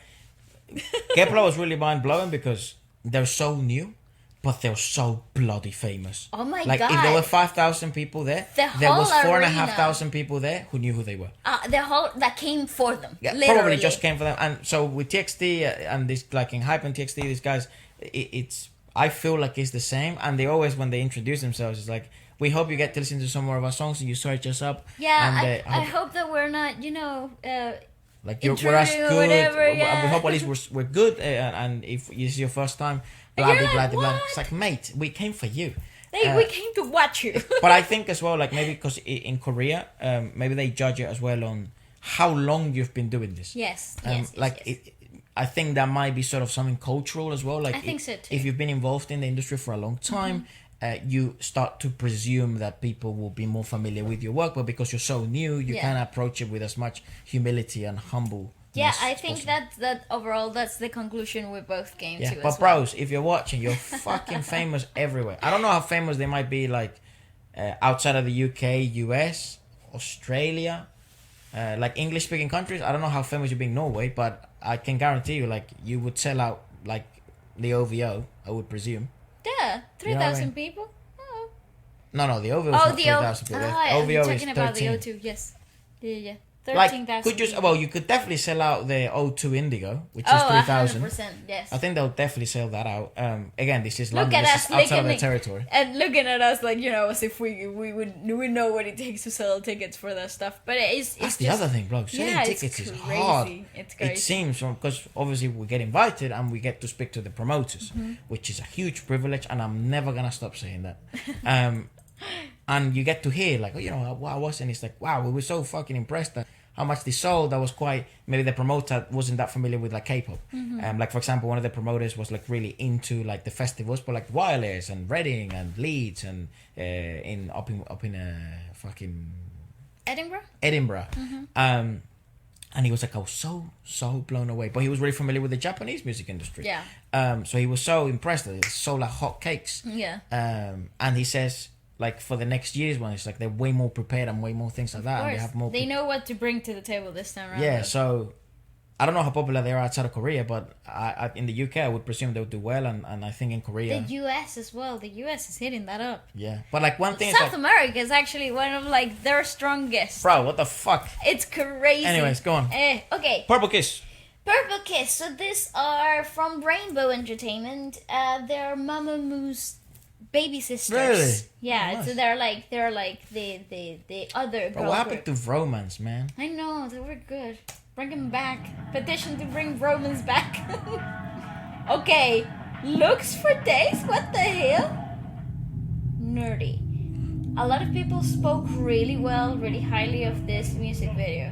Kepler was really mind blowing because they're so new, but they're so bloody famous. Oh my like God. if there were 5,000 people there, The there whole was arena. 4,500 people there who knew who they were. The whole that came for them. Yeah, literally. probably just came for them. And so with TXT and this like ENHYPEN and TXT, these guys, it's I feel like it's the same. And they always when they introduce themselves, it's like, we hope you get to listen to some more of our songs and you search us up. Yeah, and, I hope that we're not, you know, like we're as intruding or good. whatever, We yeah. hope at least we're good. And if this is your first time, blah you're blah blah like, blah. "What?" It's like, mate, we came for you. we came to watch you. But I think as well, like maybe because in Korea, maybe they judge it as well on how long you've been doing this. yes, Like yes. I think that might be sort of something cultural as well. Like I think so too. If you've been involved in the industry for a long time, you start to presume that people will be more familiar with your work. But because you're so new, you Yeah. can't approach it with as much humility and humble. Yeah, I think that overall that's the conclusion we both came Yeah, to. but as well. bros, if you're watching, you're fucking famous everywhere. I don't know how famous they might be, like outside of the UK, US, Australia, like English-speaking countries. I don't know how famous you'd be in Norway, but I can guarantee you, like you would sell out like the OVO. I would presume. Yeah, You know what I 3,000 mean? people. Oh, No, the OVO is oh not the 3,000 people. I'm OVO is talking about the 13. O2. Yes, yeah. Like, 13,000. could you? people. Well, you could definitely sell out the O2 Indigo, which is Oh, 3,000. 100%. Yes. I think they'll definitely sell that out. Again, this is Look London. at This us is outside of looking their territory. and looking at us like, you know, as if we know what it takes to sell tickets for that stuff. But it's That's the just, other thing, bro. Selling yeah, tickets it's is crazy. hard. It's crazy. It seems because obviously we get invited and we get to speak to the promoters, which is a huge privilege, and I'm never gonna stop saying that. And you get to hear like, oh, you know, I was, and it's like, wow, we were so fucking impressed at how much they sold. That was quite, maybe the promoter wasn't that familiar with like K-pop. Like for example, one of the promoters was like really into like the festivals, but like Wireless and Reading and Leeds and up in fucking Edinburgh. and he was like, I was so blown away. But he was really familiar with the Japanese music industry. Yeah. So he was so impressed that it's so like hot cakes. Yeah. And he says, like for the next year's one, it's like they're way more prepared and way more things like that, and they have more. They know what to bring to the table this time around. Yeah, so I don't know how popular they are outside of Korea, but I in the UK I would presume they would do well, and I think in Korea. The US as well. The US is hitting that up. Yeah, but like one thing is South like, America is actually one of like their strongest. bro, what the fuck? It's crazy. Anyways, go on. Okay. Purple Kiss. Purple Kiss. So these are from Rainbow Entertainment. They're Mama Moo's baby sisters. Really? Yeah. Oh, nice. So they're like the other Bro, girl what happened group. to Romance, man? I know they were good. Bring them back. Petition to bring Romans back. Okay. Looks for days. What the hell? Nerdy. A lot of people spoke really well, really highly of this music video.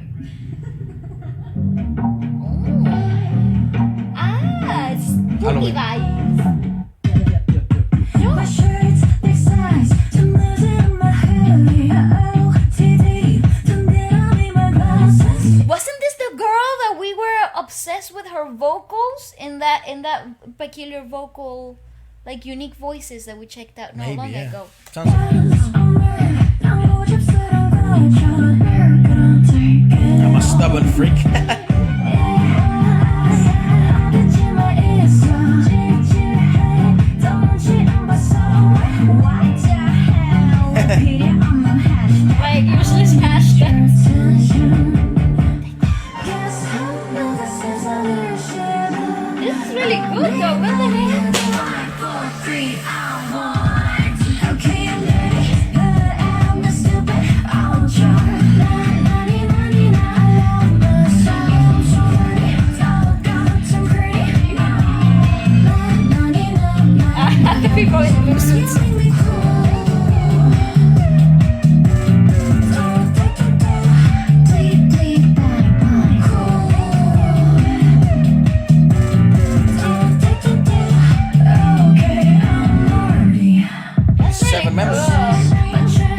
Oh. Ah, spooky Halloween. vibes. My shirt's big size, 좀 늦은 my hoodie. OTD, 든든함이 my glasses. Wasn't this the girl that we were obsessed with her vocals in that peculiar vocal, like unique voices that we checked out not long Maybe, yeah. ago? Sounds 난 고집스러운 걸쳐. 그럼 take it. I'm a stubborn freak. 그치만 있어. 찌질해. 덩치 안 봤어. What the hell? 필요 없는 hashtag. Like useless hashtag. Guess who knows this is a little shit. This is really good though. What the hell? 5, 4, 3, I want. Okay, I'm ready, but I'm not stupid. I'll try. I love my song. people in blue suits. Seven members.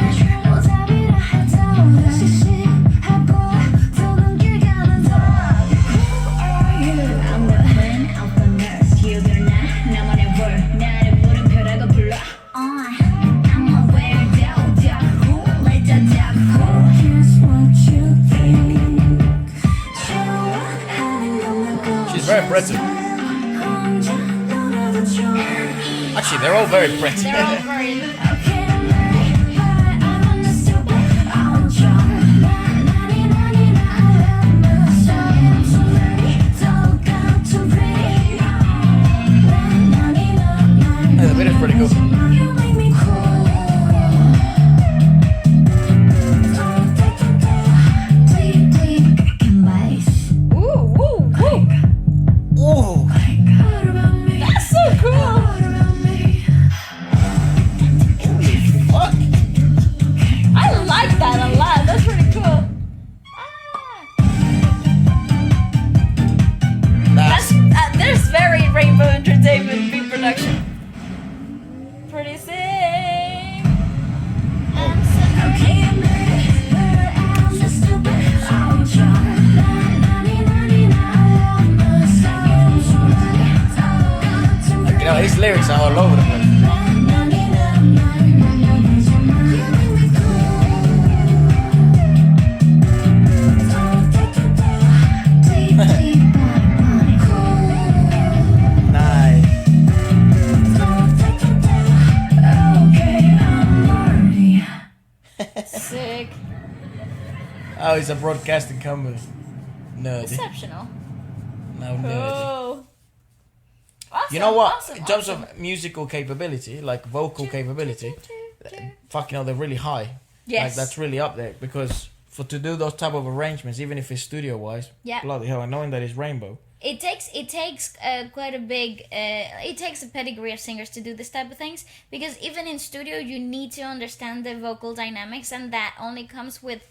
She's very pretty. Actually, they're all very pretty. They're all very. The bit is pretty cool. Ooh, woo, woo. Ooh. That's so cool. Fuck. I like that a lot. That's pretty cool. That's There's very Rainbow Entertainment beat production. Pretty sick. I'm so you know, his lyrics are all over the place. Nice. sick. Oh, he's a broadcasting company. Nerdy. Exceptional. No nerdy. Cool. Awesome, You know what? Awesome, In terms awesome. of musical capability, like vocal capability, fuck, you know, they're really high. Yes. Like, that's really up there because to do those type of arrangements, even if it's studio wise, Yeah. bloody hell, and knowing that it's Rainbow. It takes quite a big it takes a pedigree of singers to do this type of things, because even in studio you need to understand the vocal dynamics, and that only comes with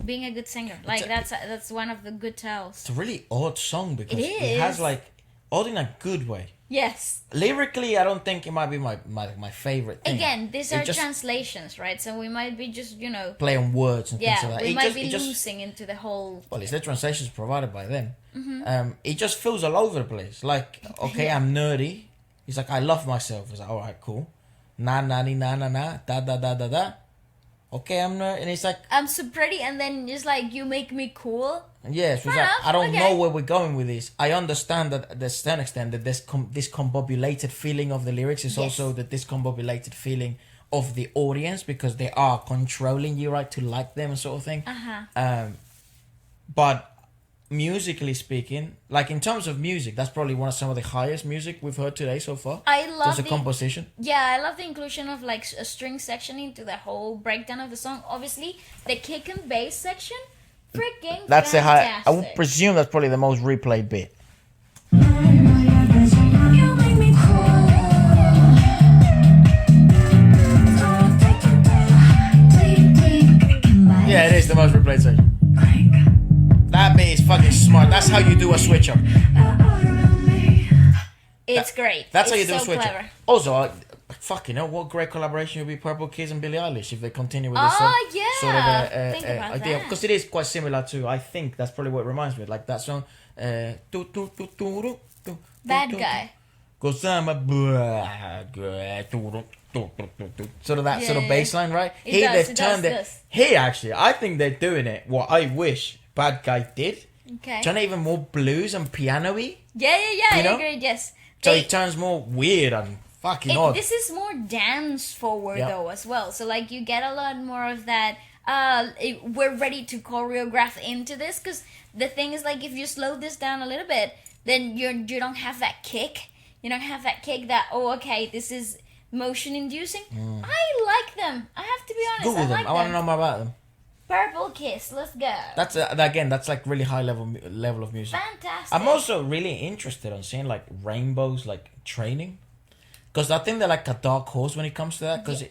being a good singer. Like that's one of the good tells. It's a really odd song because It it has is. like odd in a good way. Yes. Lyrically, I don't think it might be my favorite thing. Again, these It are just translations, right? So we might be just play on words and things yeah, like that. we It might just- be it just- losing into the whole. Well, it's the translations provided by them. Mm-hmm. It just feels all over the place. Like, okay, I'm nerdy. He's like, I love myself. It's like, all right, cool. Na na ni na na na da da da da da. Okay, I'm nerd, and it's like, I'm so pretty, and then it's like you make me cool. yes, Fair it's like, enough, I don't okay. know where we're going with this. I understand that to a certain extent that this discombobulated feeling of the lyrics is Yes. also the discombobulated feeling of the audience because they are controlling you, right, to like them sort of thing. But musically speaking, like in terms of music, that's probably some of the highest music we've heard today so far. I love There's a the composition. Yeah, I love the inclusion of like a string section into the whole breakdown of the song. Obviously, the kick and bass section, freaking That's the high. I would fantastic. presume that's probably the most replayed bit. Yeah, it is the most replayed section. That bit is fucking smart. That's how you do a switch up. It's great. That's it's how you do a so switch clever. up. Also, fucking hell, what great collaboration would be Purple and Billie Eilish if they continue with this Oh, yeah. sort of Think about idea. that. Because it is quite similar to, I think that's probably what it reminds me of. Like that song. Bad guy. Cause I'm a sort of that sort of Yeah. bass line, right? It does, they've it turned does, it. does. He actually, I think they're doing it. What I wish Bad Guy did. Okay. Turn it even more blues and piano-y. Yeah. You I know? agree. Yes. So They- it turns more weird and fucking odd. this is more dance forward Yeah. though as well. So like you get a lot more of that. We're ready to choreograph into this, because the thing is, like, if you slow this down a little bit, then you don't have that kick. You don't have that kick that, oh, okay, this is motion inducing. I like them. I have to be honest. Google I them. like I want to know them. more about them. Purple Kiss. Let's go. That's again, that's like really high level of music. Fantastic. I'm also really interested on seeing like Rainbow's like training, Because I think they're like a dark horse when it comes to that. Because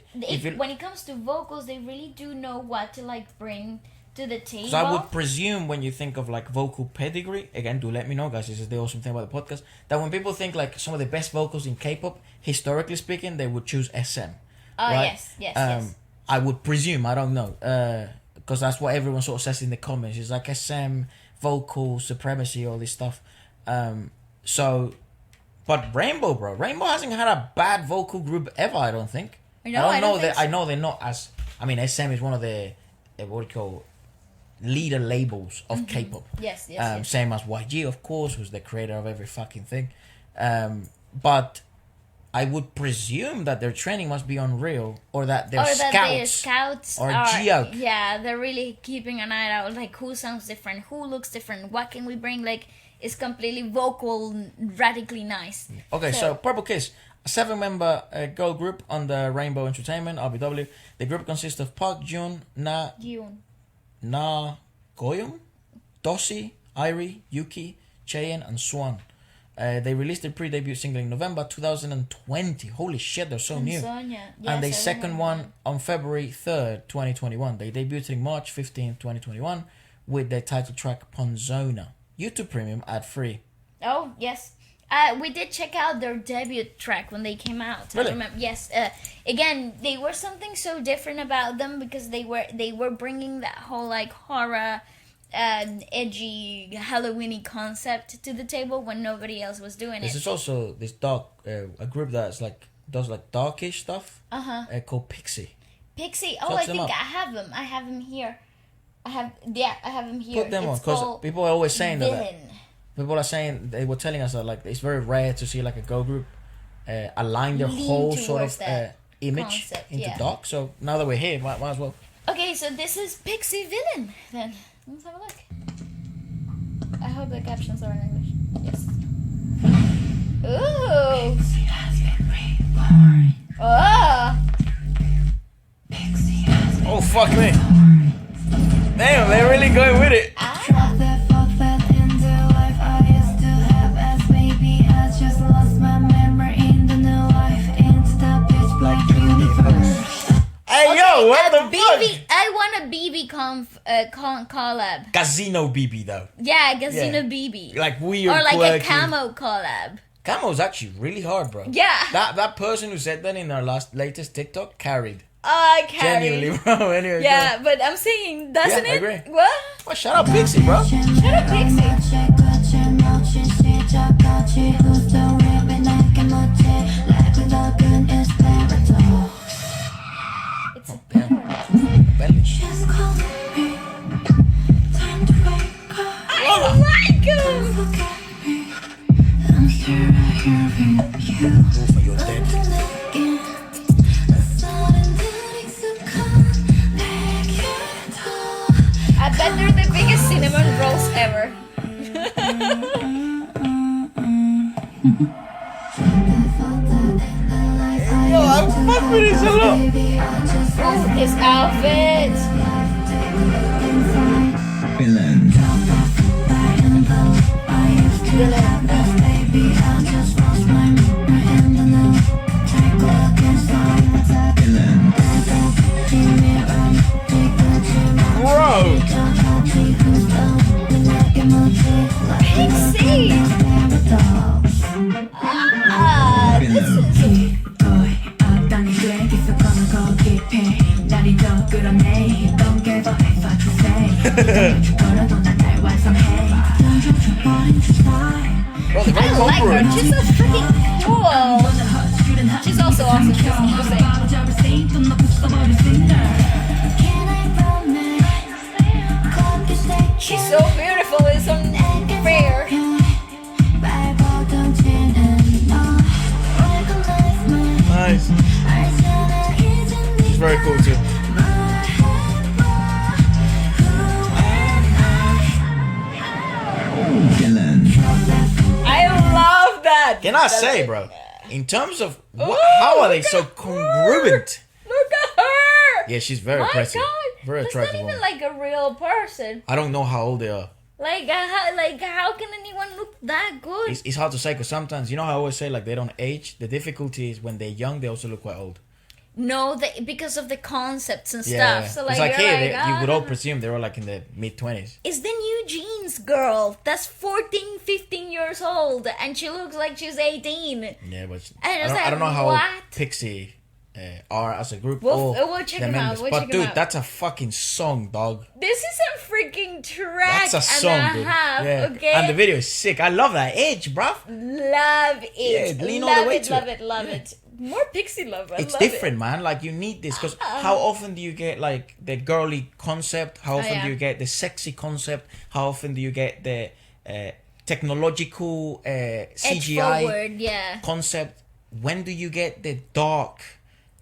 when it comes to vocals, they really do know what to like bring to the table. So I would presume when you think of like vocal pedigree, again, do let me know, guys. This is the awesome thing about the podcast. That when people think like some of the best vocals in K-pop, historically speaking, they would choose SM. Oh right? yes. I would presume. I don't know. Because that's what everyone sort of says in the comments. It's like SM, vocal, supremacy, all this stuff. But Rainbow, bro. Rainbow hasn't had a bad vocal group ever, I don't think. I know they're not as... I mean, SM is one of the... what do you call... leader labels of K-pop. Yes. Same as YG, of course, who's the creator of every fucking thing. But I would presume that their training must be unreal, or that their scouts are geok. Yeah, they're really keeping an eye out, like who sounds different, who looks different, what can we bring, like it's completely vocal, radically nice. Okay, so Purple Kiss, a 7-member girl group under Rainbow Entertainment, RBW. The group consists of Park Jun, Na Goyum, Dosi, Irie, Yuki, Chaeyeon, and Swan. They released their pre-debut single in November 2020. Holy shit, they're so new. And their second one on February 3rd, 2021. They debuted in March 15th, 2021 with their title track Ponzona. YouTube Premium ad-free. Oh, yes. We did check out their debut track when they came out. Really? I remember, yes. Again, they were something so different about them because they were bringing that whole like horror, edgy, Halloween-y concept to the table when nobody else was doing This it. is also this dark a group that's like does like darkish stuff. Called Pixie. Pixie. Touch Oh, I them think up. I have them. I have them here. I have them here. Put them on It's because called people are always saying that. Villain. People are saying, they were telling us that like it's very rare to see like a girl group align their Lean whole sort towards of that image concept, into yeah. dark. So now that we're here, might as well. Okay, so this is Pixie Villain then. Let's have a look. I hope the captions are in English. Yes. Ooh. Pixie has been reborn. Oh. Pixie has been Oh fuck me! Damn, they're really going with it. Drop that fall fell into life I used to have as baby. I just lost my memory in the new life into the pitch black universe. Hey yo, what the BB, fuck? I want a BB collab. Casino BB though, Yeah, Casino Yeah. BB. like weird, Or like quirky. a camo collab. Camo's actually really hard, bro. Yeah. That person who said that in our latest TikTok carried. I carry. Genuinely, bro. Anyway, Yeah, but I'm saying, doesn't Yeah, I it? agree. What? Well, shout out Pixie, bro. Shut up, Pixie. Who's the real like emoji? Like with the gun is paradox. It's a Bentley. Just call me. Time to wake up. I like him. Look at me. I'm still right here with you. Wolf, you're dead. Again. The sudden feelings of connected. I bet they're the biggest cinnamon rolls ever. Yo, I'm fucking with this a lot. Oh, his outfit. Villain. Villain. Bro. Pixie. This is... Bro, they're very I like her. corporate. She's so freaking cool. She's also awesome. She's amazing. She's so beautiful. It's so rare. Nice. She's very cool too. Villain. I love that. Can I say, bro? In terms of Ooh, how are they look so at congruent? Look at her. Yeah, she's very My impressive. God. Very That's attractive not even woman. like a real person. I don't know how old they are. Like how can anyone look that good? It's hard to say because sometimes, you know how I always say, like, they don't age? The difficulty is when they're young, they also look quite old. No, because of the concepts and Yeah. stuff. So like, it's like you're here, like, you would all "Ah." presume they're all like in their mid-20s. It's the new jeans girl that's 14, 15 years old and she looks like she's 18. Yeah, but And it's like, I don't know how what? Pixie are as a group. We'll or check their them out, members. we'll But check them dude, out. that's a fucking song, dog. This is a freaking track That's a song, and a dude. half, Yeah. okay? And the video is sick. I love that edge, bruv. Love it. Yeah, lean all love the way it, to love it. it, love it. More Pixie love. I It's love different, man. Like, you need this because how often do you get like the girly concept? How often yeah. do you get the sexy concept? How often do you get the technological Edge CGI forward, yeah. concept? When do you get the dark?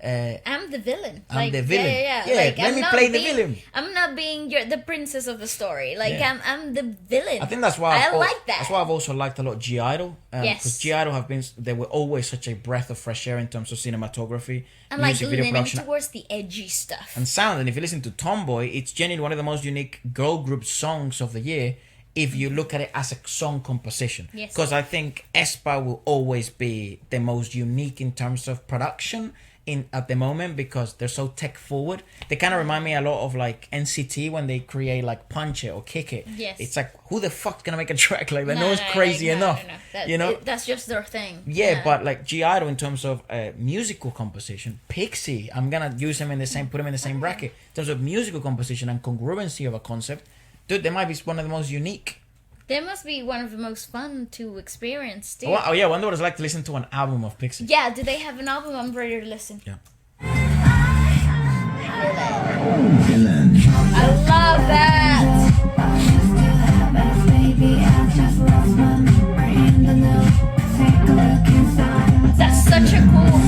I'm the villain. I'm the villain. Yeah. Yeah, Like, let I'm me not play the being- villain. I'm not being the princess of the story. Like Yeah. I'm the villain. I think that's why I like that. That's why I've also liked a lot G Idol. Yes. Because G Idol they were always such a breath of fresh air in terms of cinematography, I'm like music video leaning production, towards the edgy stuff. and sound. And if you listen to Tomboy, it's genuinely one of the most unique girl group songs of the year. If you look at it as a song composition, Yes. because I think Aespa will always be the most unique in terms of production at the moment because they're so tech forward. They kind of remind me a lot of like NCT when they create like Punch It or Kick It. Yes. It's like, who the fuck's gonna make a track like that? No, No one's crazy like, no, enough. no. That- You know? that's just their thing. Yeah, but like G Idol in terms of musical composition, Pixie, I'm gonna use them in the same, put them in the same bracket. In terms of musical composition and congruency of a concept, dude, they might be one of the most unique. They must be one of the most fun to experience too. Oh yeah, I wonder what it's like to listen to an album of Pixie. Yeah, do they have an album? I'm ready to listen. Yeah. Villain. I love that. That's such a cool,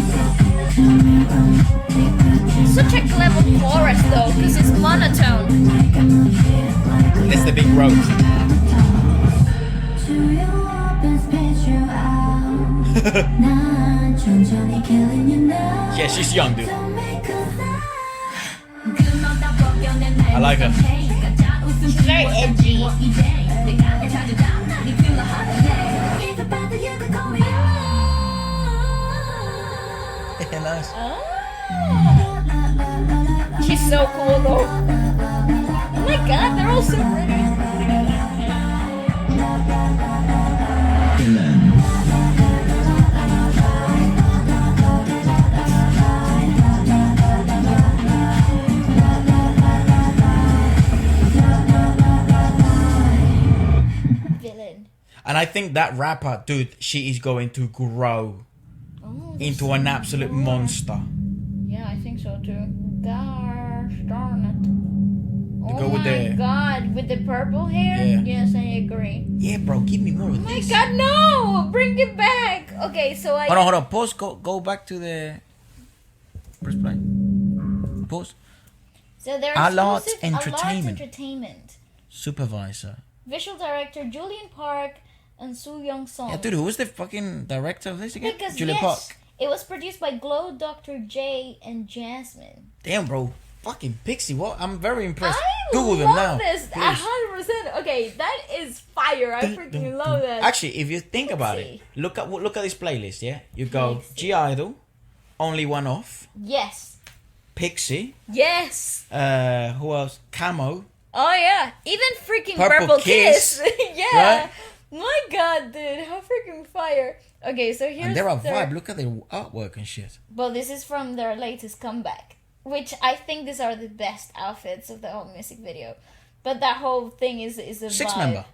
such a clever chorus though, because it's monotone. That's the big road. Yeah, she's young, dude. I like her. She's very edgy. Yeah, nice. She's so cool though. Oh my god, they're all so pretty. Villain. Villain. And I think that rapper, dude, she is going to grow Oh, into an absolute monster. yeah, I think so too. Gosh darn it. Oh go with my the- god, with the purple hair? Yeah. Yes, I agree. Yeah, bro, give me more of Oh my this. god, no! Bring it back! Okay, so I... Hold on. Pause. Go back to the. Press play. Pause. So there's Alart Entertainment. Entertainment. Supervisor. Visual director Julian Park and Soo Young Song. Yeah, dude, who was the fucking director of this again? Because Julian yes, Park. it was produced by Glow, Dr. J, and Jasmine. Damn, bro. Fucking Pixie. What? I'm very impressed. I Google them love now. this. please. 100%. Okay, that is fire. I freaking love that. Actually, if you think about it, look at this playlist. Yeah, you go Pixie. G Idol, OnlyOneOf, Yes. Pixie. Yes. Who else? Camo. Oh yeah. Even freaking Purple Purple Kiss. Kiss. Yeah. Right? My god, dude. How freaking fire. Okay, so here's And they're a their- vibe. Look at their artwork and shit. Well, this is from their latest comeback, which I think these are the best outfits of the whole music video. But that whole thing is a Six vibe. member.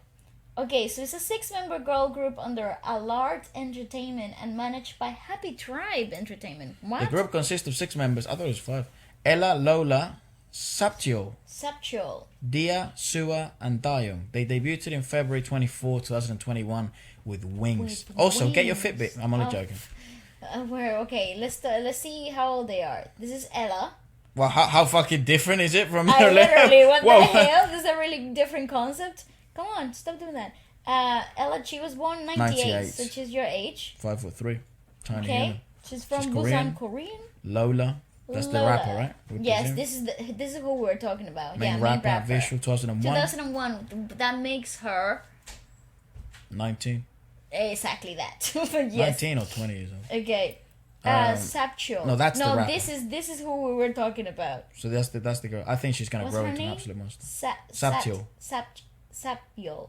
Okay, so it's a 6-member girl group under Alart Entertainment and managed by Happy Tribe Entertainment. The What? group consists of 6 members. I thought it was 5. Ella, Lola, Saptio, Septual. Dia, Sua, and Dayong. They debuted in February 24, 2021 with Wings. With also, get your Wings. Fitbit. I'm only Oh. joking. Where? Okay, let's see how old they are. This is Ella. Well, how fucking different is it from I their literally, what Whoa. the hell? This is a really different concept. Come on, stop doing that. Ella, she was born 98, 98. so she's your age. 5'3", tiny Okay, human. she's from She's Busan, Korean. Korean. Lola, That's the Loona. rapper, right? Yes, this is who we're talking about. Main rapper, visual, 2001. 2001. That makes her 19. exactly that. Yes. 19 or 20 years old. Okay. Sapcho. no, that's the rapper. this is who we were talking about. So that's the girl. I think she's gonna What's grow her into an name? absolute monster. Sapcho. Saptio. Sapio.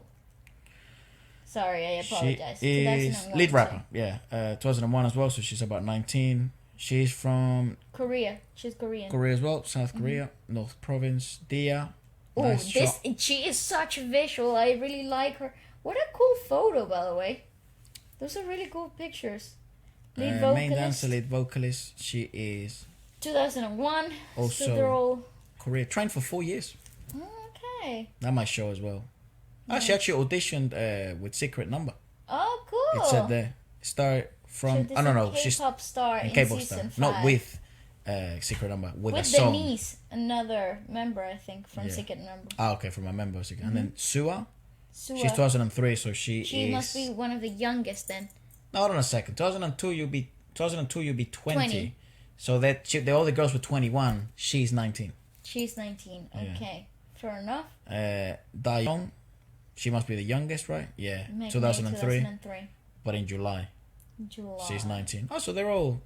Sorry, I She apologize. is 2001, lead so- rapper. Yeah, 2001 as well. So she's about 19. She's from Korea. She's Korean. Korea as well. South Korea, North Province. Dia. Oh, Nice shot. she is such a visual. I really like her. What a cool photo, by the way. Those are really cool pictures. Lead vocalist. Main dancer, lead vocalist. She is 2001. Also- So they're all Korea. Trained for 4 years. okay. That might show as well. Oh, she actually auditioned with Secret Number. Oh, cool. It said there. Start from. I don't know. She's K-pop star in K-pop season star. 5. Not with Secret Number. With a With song. Denise, another member, I think, from Yeah. Secret Number. Ah, okay, from my member. And then Sua. Sua. She's 2003, so she She is. must be one of the youngest then. No, hold on a second. 2002, you'll be 20. 20. So that the other girls were 21. She's 19. She's 19. Yeah. Okay. Fair enough. Dayoung, she must be the youngest, right? Yeah, May 2003. 2003. But in July, July. she's 19. Oh, so they're all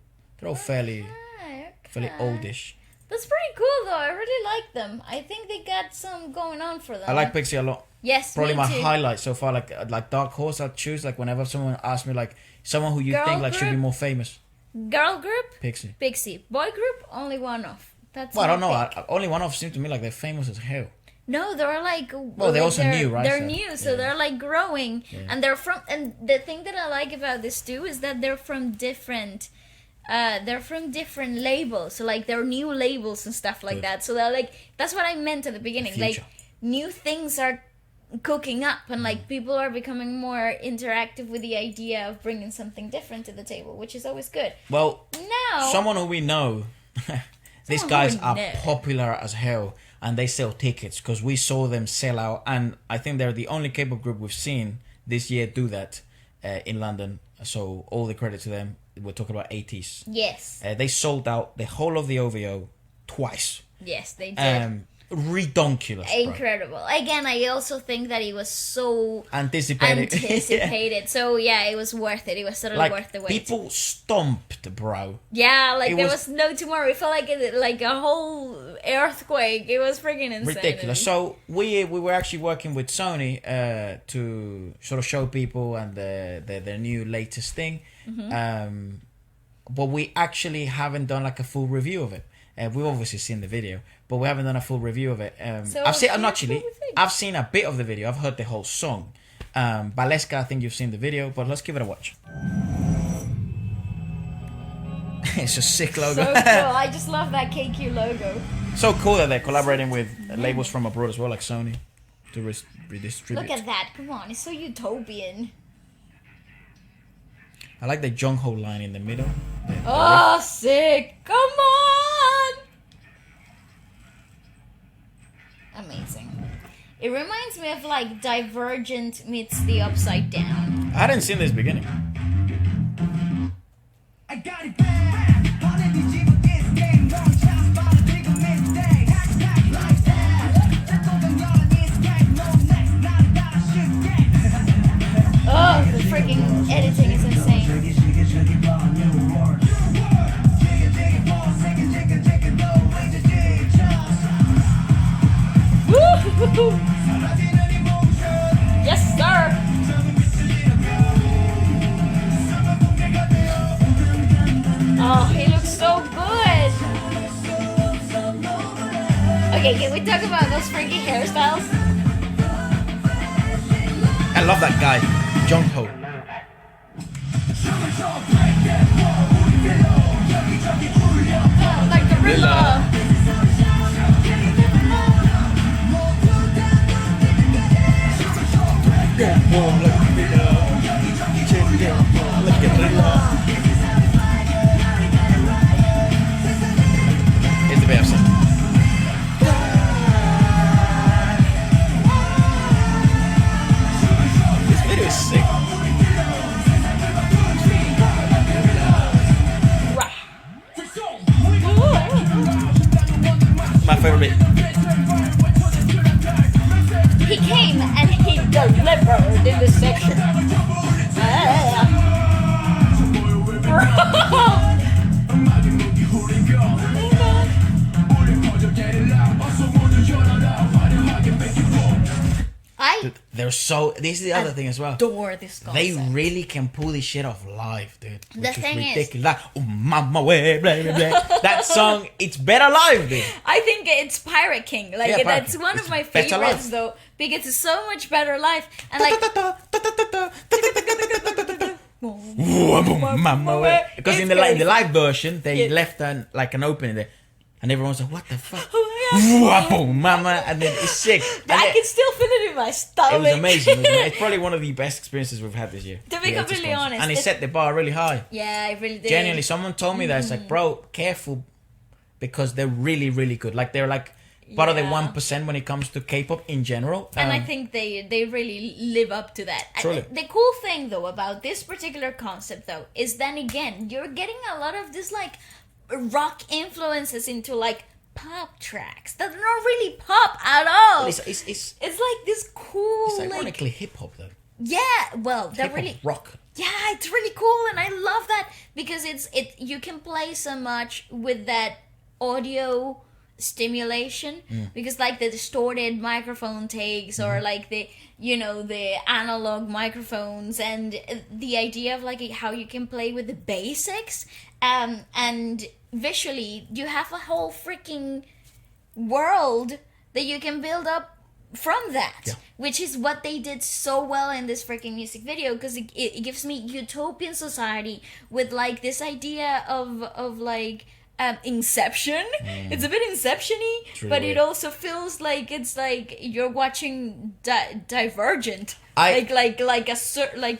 fairly Okay. oldish. That's pretty cool though. I really like them. I think they got some going on for them. I like Pixie a lot. Yes, Probably me my too. highlight so far. Like Dark Horse, I'd choose. Like whenever someone asks me, like someone who you Girl think like should be group? more famous, Girl group, Pixie. Pixie. Boy group, OnlyOneOf. That's Well, I don't my know. pick. Only one of seem to me like they're famous as hell. No, they're like. Well, they're also new, right? They're So, new, so yeah. they're like growing, and they're from. And the thing that I like about this too is that they're from different. They're from different labels, so like they're new labels and stuff like Good. that. So they're like that's what I meant at the beginning. The Like future. new things are cooking up, and like people are becoming more interactive with the idea of bringing something different to the table, which is always good. Well, Now, someone who we know, these Someone who guys we are know. popular as hell, and they sell tickets because we saw them sell out, and I think they're the only K-pop group we've seen this year do that in London. So all the credit to them. We're talking about ATEEZ. yes, They sold out the whole of the OVO twice. yes, they did. Redonkulous, bro. Incredible. Again, I also think that it was so Anticipated. anticipated. So yeah, it was worth it. It was totally Like worth the wait. people stomped, bro. Yeah, like It there was- was no tomorrow. It felt like a whole earthquake. It was freaking insane. Ridiculous. So we were actually working with Sony to sort of show people and their new latest thing, but we actually haven't done like a full review of it. We've obviously seen the video, but we haven't done a full review of it. So I've seen here's actually what we think. I've seen a bit of the video. I've heard the whole song. Waleska, I think you've seen the video, but let's give it a watch. It's a sick logo. So cool. I just love that KQ logo. So cool that they're collaborating with labels from abroad as well, like Sony, to redistribute. Look at that. Come on, it's so utopian. I like the Jung Ho line in the middle. Oh, sick. Come on. Amazing. It reminds me of like Divergent meets the Upside Down. I hadn't seen this beginning. I got it bad. How did you do this game? Don't chance by the big mistake. Hashtag lifestyle. Just don't know this game. No next, not that I should get. Oh, the freaking editing is insane. Woo! Yes, sir. Oh, he looks so good. Okay, can we talk about those freaky hairstyles? I love that guy, Jung Ho. Like Gorilla. Here's the bit I've seen. This video is sick. Rah. Ooh. they're so. This is the other thing as well. Adore this concept. They really can pull this shit off live, dude. The thing is- ridiculous. Like, oh, mama, way, blah, blah, blah. That song, it's better live, dude. I think it's Pirate King. Like Yeah, Pirate that's King. one It's of my better favorites live. though, because it's so much better live. And like Mama, way. Because in the It's live version, they Yeah. left an opening there, and everyone's like, "What the fuck?" Oh Mama, and then it's sick. And I it- can still feel it in my stomach. It was amazing. It was amazing. It's probably one of the best experiences we've had this year. To be The ATEEZ completely concert. honest, and it it- set the bar really high. Yeah, I really did. Genuinely, someone told me that it's like, bro, careful, because they're really, really good. Like they're like part of the Yeah. 1% when it comes to K-pop in general. And I think they really live up to that. And Truly. the cool thing though about this particular concept though is then again you're getting a lot of this like rock influences into like pop tracks that are not really pop at all. it's It's like this cool like ironically hip hop though. yeah, well that Hip-hop really rock. yeah, it's really cool and I love that because it you can play so much with that audio stimulation because like the distorted microphone takes or like the the analog microphones and the idea of like how you can play with the basics and visually you have a whole freaking world that you can build up from that Yeah. which is what they did so well in this freaking music video because it gives me utopian society with like this idea of like Inception. It's a bit Inception-y, True, but it yeah. also feels like it's like you're watching Divergent, I- like a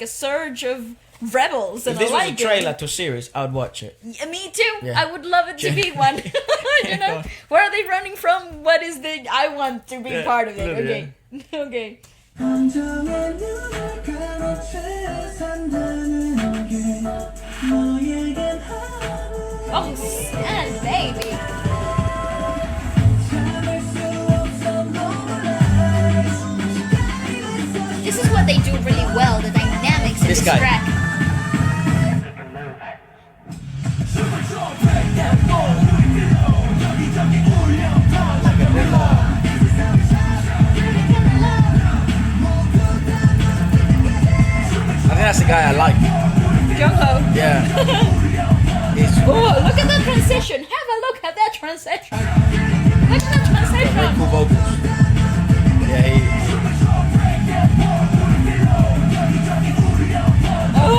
surge of rebels. If And this I was like a trailer to series, I'd watch it. it. Me too. Yeah. I would love it to be one. Where are they running from? What is the? I want to be Yeah, part of it. literally, Okay, okay. 감정의 눈을 감춰 산다는 게 너에겐 하루 Oh, snap, baby. 참을 수 없어 놀라 This is what they do really well. The dynamics in This this guy. track. I think that's the guy I like. Jungho. Yeah. He's Oh, look at that transition. Have a look at that transition. Look at that very transition. cool vocals. Yeah, Oh,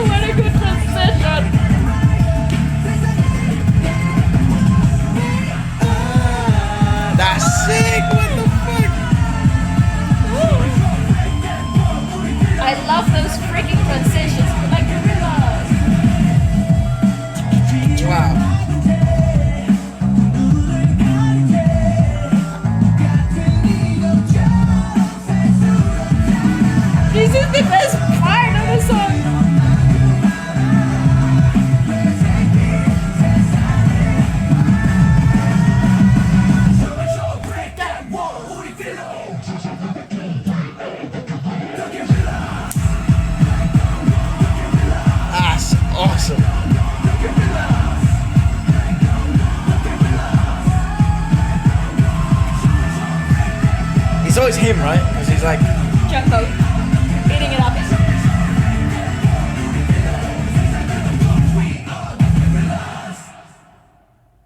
what a good transition. that's sick. What the fuck? I love those freaking transitions. Like gorillas. Wow. This is the best part of the song. That's awesome. It's always him, right? Because he's like, Jungho. Eating it up.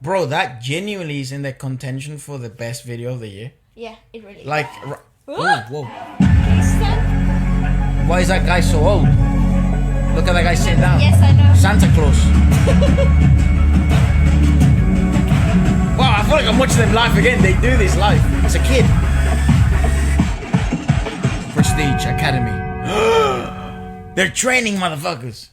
bro, that genuinely is in the contention for the best video of the year. Yeah, it really is. Like, Ooh. whoa. Is that- Why is that guy so old? Look at that guy sitting down. Yes, I know. Santa Claus. Wow, I feel like I'm watching them live again. They do this live. It's a kid. Prestige Academy. They're training motherfuckers.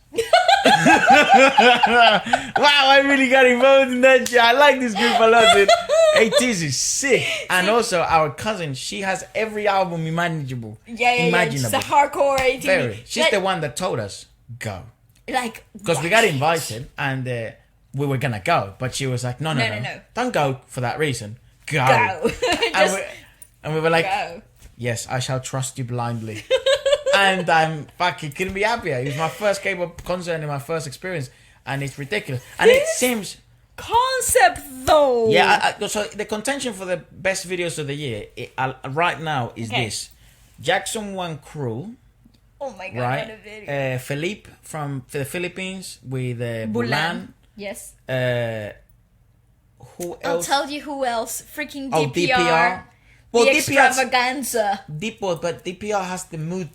Wow, I really got involved in that shit. I like this group a lot, dude. ATEEZ is sick. And also, our cousin, she has every album imaginable. Yeah. She's a hardcore ATV. Very. She's the one that told us, go. Like, Because we got invited and we were gonna go, but she was like, no. No. Don't go for that reason. Go. Go. And, we were like, Go. yes, I shall trust you blindly. And I'm fucking couldn't be happier. It was my first K-pop concert and my first experience, and it's ridiculous. And it This- seems, Concept though. yeah. So the contention for the best videos of the year right now is Okay. this: Jackson 1 crew, Oh my god, right? what a video. Philippe from the Philippines with Bulan. Bulan. Yes. Who I'll else? tell you who else. Freaking Oh, DPR. DPR. Well, the DPR's extravaganza. but DPR has the mood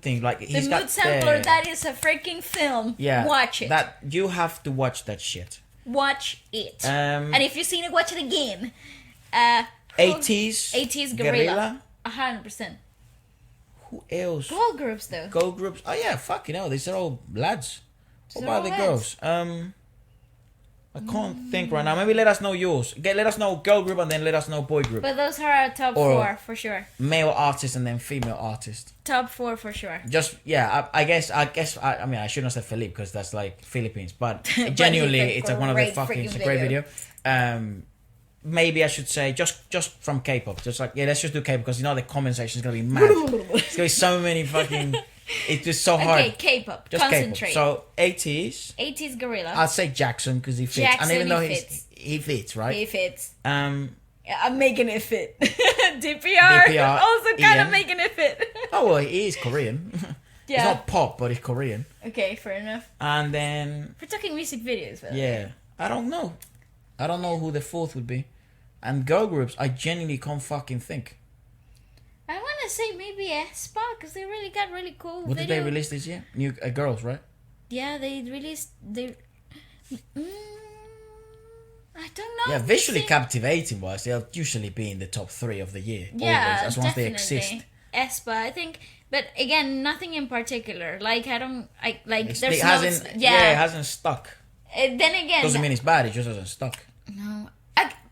thing. Like The he's got mood sampler, that is a freaking film. yeah. Watch it. That you have to watch that shit. Watch it. Um, And if you've seen it, watch it again. ATEEZ. ATEEZ Guerrilla. 100%. Who else? Girl groups though. Girl groups. Oh yeah, fucking hell. These are all lads. What These are about all the lads. girls? I can't think right now. Maybe let us know yours. Let us know girl group and then let us know boy group. But those are our top Or- 4 for sure. Male artist and then female artist. Top 4 for sure. Just yeah, I guess I mean I shouldn't have said Philippe because that's like Philippines, but But genuinely it's a it's like one of the great fucking freaking it's a great video. video. Maybe I should say just from K-pop, just like yeah, let's just do K-pop because you know the comment section is gonna be mad. It's gonna be so many fucking. It's just so hard. Okay, K-pop. Just Concentrate. K-pop. So ATEEZ. 80s Gorilla. I'd say Jackson because he fits, Jackson, and even though he he fits, right? He fits. Um. Yeah, I'm making it fit. DPR, DPR, also kind of Ian. making it fit. Oh well, he is Korean. It's Yeah. not pop, but it's Korean. Okay, fair enough. And then We're talking music videos, by the way. yeah, I don't know who the fourth would be. And girl groups, I genuinely can't fucking think. I want to say maybe Aespa because they really got really cool What did video. they release this year? New girls, right? Yeah, they released. I don't know. Yeah, visually See- captivating wise, they'll usually be in the top 3 of the year. Yeah, always, as long as they definitely. exist. Aespa, I think, but again, nothing in particular. Like I like. It There's hasn't, no. yeah, it hasn't stuck. Then again, Doesn't mean it's bad. It just hasn't stuck. no.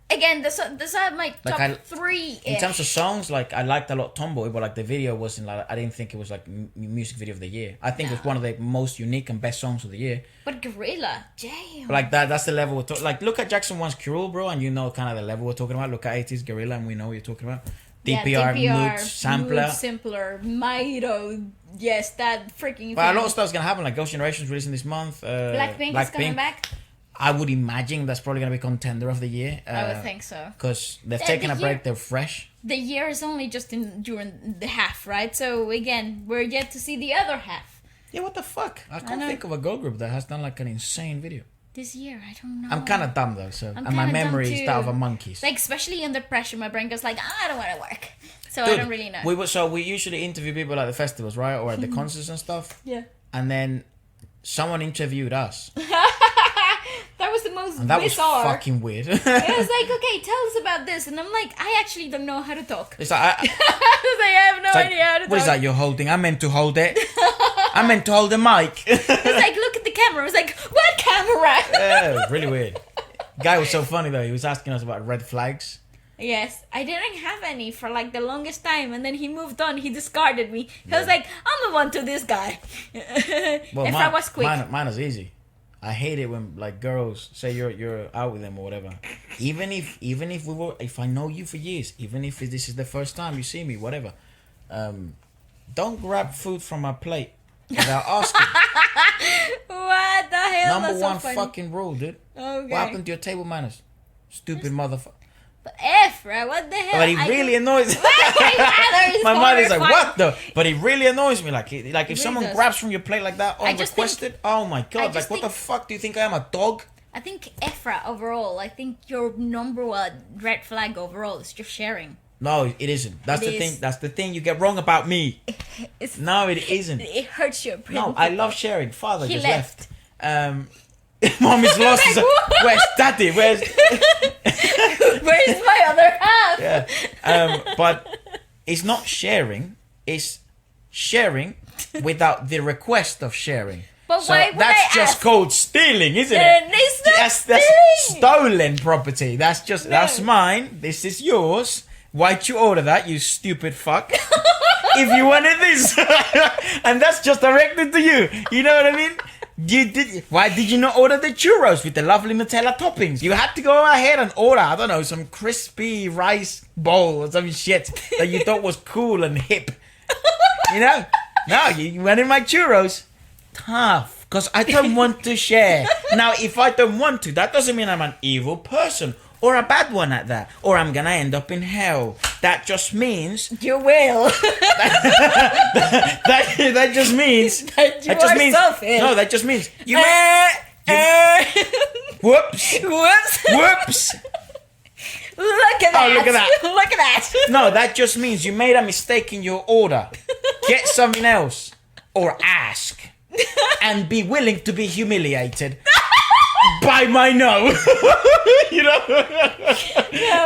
Again, this are my Like, top 3. In terms of songs, like I liked a lot Tomboy, but like the video wasn't like I didn't think it was like music video of the year. I think it was one of the most unique and best songs of the year. But Guerrilla, damn. But like that's the level we're talking. Like look at Jackson 1's Cruel, bro, and you know kind of the level we're talking about. Look at ATEEZ Guerrilla, and we know what you're talking about. DPR, mood sampler. Mood Simpler, Miro. Yes, that freaking. But a thing. lot of stuff's gonna happen. Like Ghost Generation's releasing this month. Blackpink is coming back. I would imagine that's probably gonna be contender of the year. I would think so. Because they've The taken a break. year- They're fresh. The year is only just during the half, right? So again, we're yet to see the other half Yeah, what the fuck? I can't know. think of a girl group that has done like an insane video. this year. I don't know. I'm kind of dumb though, so I'm and my kinda dumb memory is that of too. a monkey's. Like especially under pressure, my brain goes like, I don't want to work, so I Dude, don't really know. we usually interview people at the festivals, right, or at the concerts and stuff. Yeah, And then someone interviewed us, that was the most and that was bizarre. fucking weird. It was like, okay, tell us about this, and I'm like, I actually don't know how to talk. It's like, I was like, I have no it's like, idea how to talk. what is that you're holding? I meant to hold it. I meant to hold the mic. It's like, look at the camera. I was like, what camera? Yeah, it was really weird. Guy was so funny though. He was asking us about red flags. Yes, I didn't have any for like the longest time, and then he moved on. He discarded me. I was like, I'm the one to this guy. Well, if mine, I was quick, mine is easy. I hate it when like girls say you're out with them or whatever. Even if I know you for years, even if this is the first time you see me, whatever. Don't grab food from my plate without asking. what the hell? Number That's so one funny. fucking rule, dude. Okay. What happened to your table manners? Stupid motherfucker. But Efra, what the hell? But he really annoys. My mother's like, what the? But it really annoys me. Like if really someone does. grabs from your plate like that I just unrequested, oh my god! just Like what the think- fuck do you think I am, a dog? I think Efra overall. I think your number one red flag overall is just sharing. No, it isn't. That's It the is. thing. That's the thing you get wrong about me. It's, No, it isn't. it hurts your No, I love sharing. Father He just left. left. Mom is lost. He's like, What? where's daddy? Where's Where's my other half? yeah? But it's not sharing. It's sharing without the request of sharing. But So why would that's I just ask? called stealing, isn't And it? it's not That's stealing. stolen property. That's just that's No. mine. This is yours. Why'd you order that, you stupid fuck? If you wanted this, and that's just directed to you. You know what I mean? You did. Why did you not order the churros with the lovely Nutella toppings? You had to go ahead and order, I don't know, some crispy rice bowl or some shit that you thought was cool and hip. You know? No, you wanted my churros. Tough. Because I don't want to share. Now, if I don't want to, that doesn't mean I'm an evil person or a bad one at that, or I'm gonna end up in hell. That just means You will. that just means That you that just are means selfish. no, that just means you whoops Whoops. whoops. Look at that. Oh, look at that. Look at that. No, that just means you made a mistake in your order. Get something else, or ask, and be willing to be humiliated by my no. You know,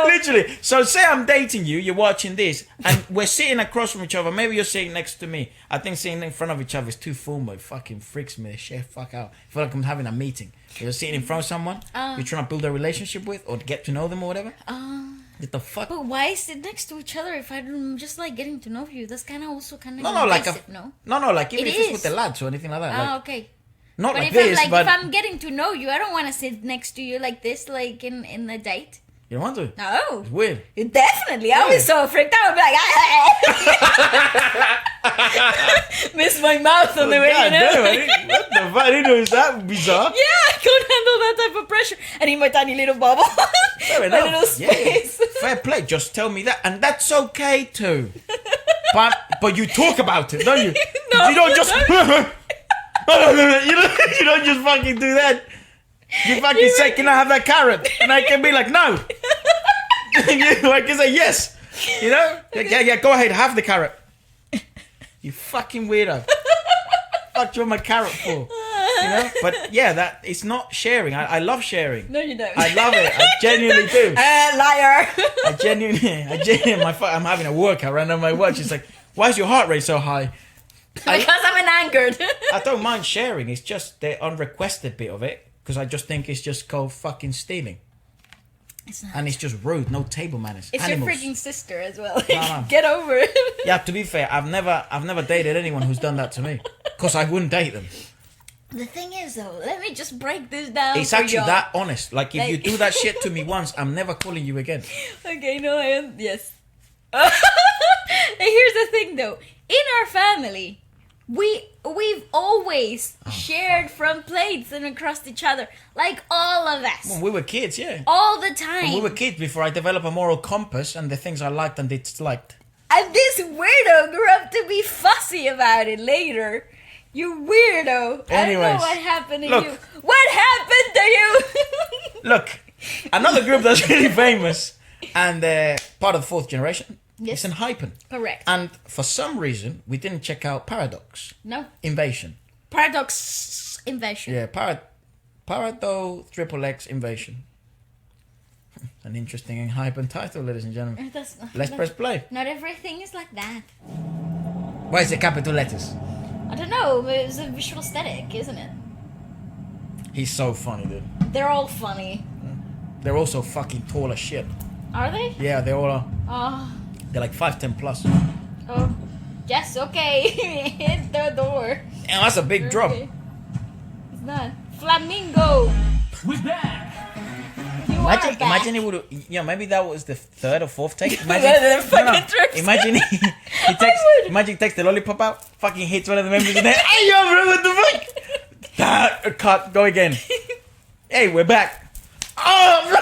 literally. So say I'm dating you, you're watching this, and we're sitting across from each other. Maybe you're sitting next to me. I think sitting in front of each other is too formal. It fucking freaks me the shit fuck out. I feel like I'm having a meeting. You're sitting in front of someone you're trying to build a relationship with or get to know them or whatever. What the fuck? But why sit next to each other if I'm just like getting to know you? That's kind of also kind of No, like invasive, no? no, like even It if it's is. with the lads or anything like that. Ah, Like, okay. not But like if this, I'm like but if I'm getting to know you, I don't want to sit next to you like this, like in the date. you don't want to. No. It's weird. Definitely. I was so freaked out. I'd be like, miss my mouth on the way, God you know? damn, what the fuck? I didn't know it was that bizarre. Yeah, I can't handle that type of pressure. I need my tiny little bubble. Fair my enough. little space. Yeah. Fair play. Just tell me that, and that's okay too. But you talk about it, don't you? No, you don't just. you don't just fucking do that. You fucking say, "Can I have that carrot?" And I can be like, "No." I can say yes. You know? Yeah. Go ahead, have the carrot. You fucking weirdo. Fuck you want my carrot for? You know? But yeah, that it's not sharing. I love sharing. No, you don't. I love it. I genuinely do. Liar. I genuinely, I'm having a workout right now on my watch. It's like, why is your heart rate so high? Because I'm angered. I don't mind sharing. It's just the unrequested bit of it. Because I just think it's just called fucking stealing. It's not. And it's just rude. No table manners. It's Animals. your freaking sister as well. No. Get over it. Yeah, to be fair, I've never dated anyone who's done that to me. Because I wouldn't date them. The thing is, though, let me just break this down. It's for actually y'all. that honest. Like, if you Like- do that shit to me once, I'm never calling you again. Okay, no, I am. Yes. And here's the thing, though. In our family, we've always shared from plates and across each other, like all of us, When we were kids, yeah. all the time. When we were kids, before I developed a moral compass and the things I liked and disliked. And this weirdo grew up to be fussy about it later. You weirdo. I don't Anyways, know what happened to look. you. What happened to you? Look, another group that's really famous and part of the fourth generation Yes. is ENHYPEN. Correct. And for some reason, we didn't check out Paradox No. Invasion. Paradox Invasion. Yeah, ParadoXXX Invasion. An interesting ENHYPEN title, ladies and gentlemen. That's, Let's press play. Not everything is like that. Why is it capital letters? I don't know. It's a visual aesthetic, isn't it? He's so funny, dude. They're all funny. They're also fucking tall as shit. Are they? Yeah, they all are. Oh. They're like 5'10 plus. Oh. Yes, okay. Hit the door. And that's a big drop. Okay. It's not. Flamingo. We're back. You are back. Imagine it would. Yeah, maybe that was the third or fourth take. The Imagine, fucking tricks. Imagine he takes. Imagine he takes the lollipop out. Fucking hits one of the members in there. Hey, yo, bro, what the fuck? That cut. Go again. Hey, we're back. Oh,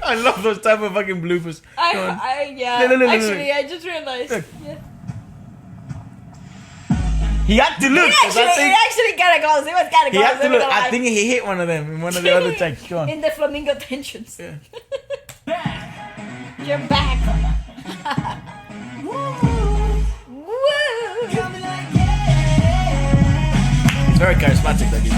I love those type of fucking bloopers. Go on. Yeah. Look. Actually, I just realized. Look. Yeah. He had to look. 'cause I It think actually kind of goes. It was kind of he goes. had to look. I think he hit one of them in one of the other takes. Go on. In the flamingo tensions. Yeah. You're back. Woo! It's very charismatic, that dude.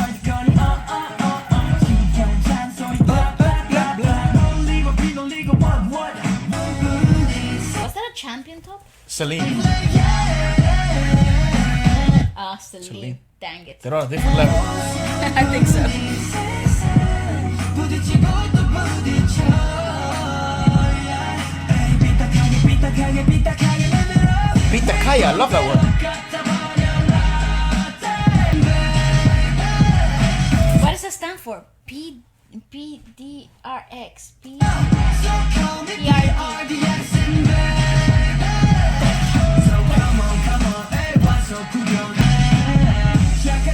Was that a champion top? Celine. Ah, Celine. Celine. Dang it. They're all different levels. I think so. Pita Kaya, I love that word. What does that stand for? PDRX. PRD.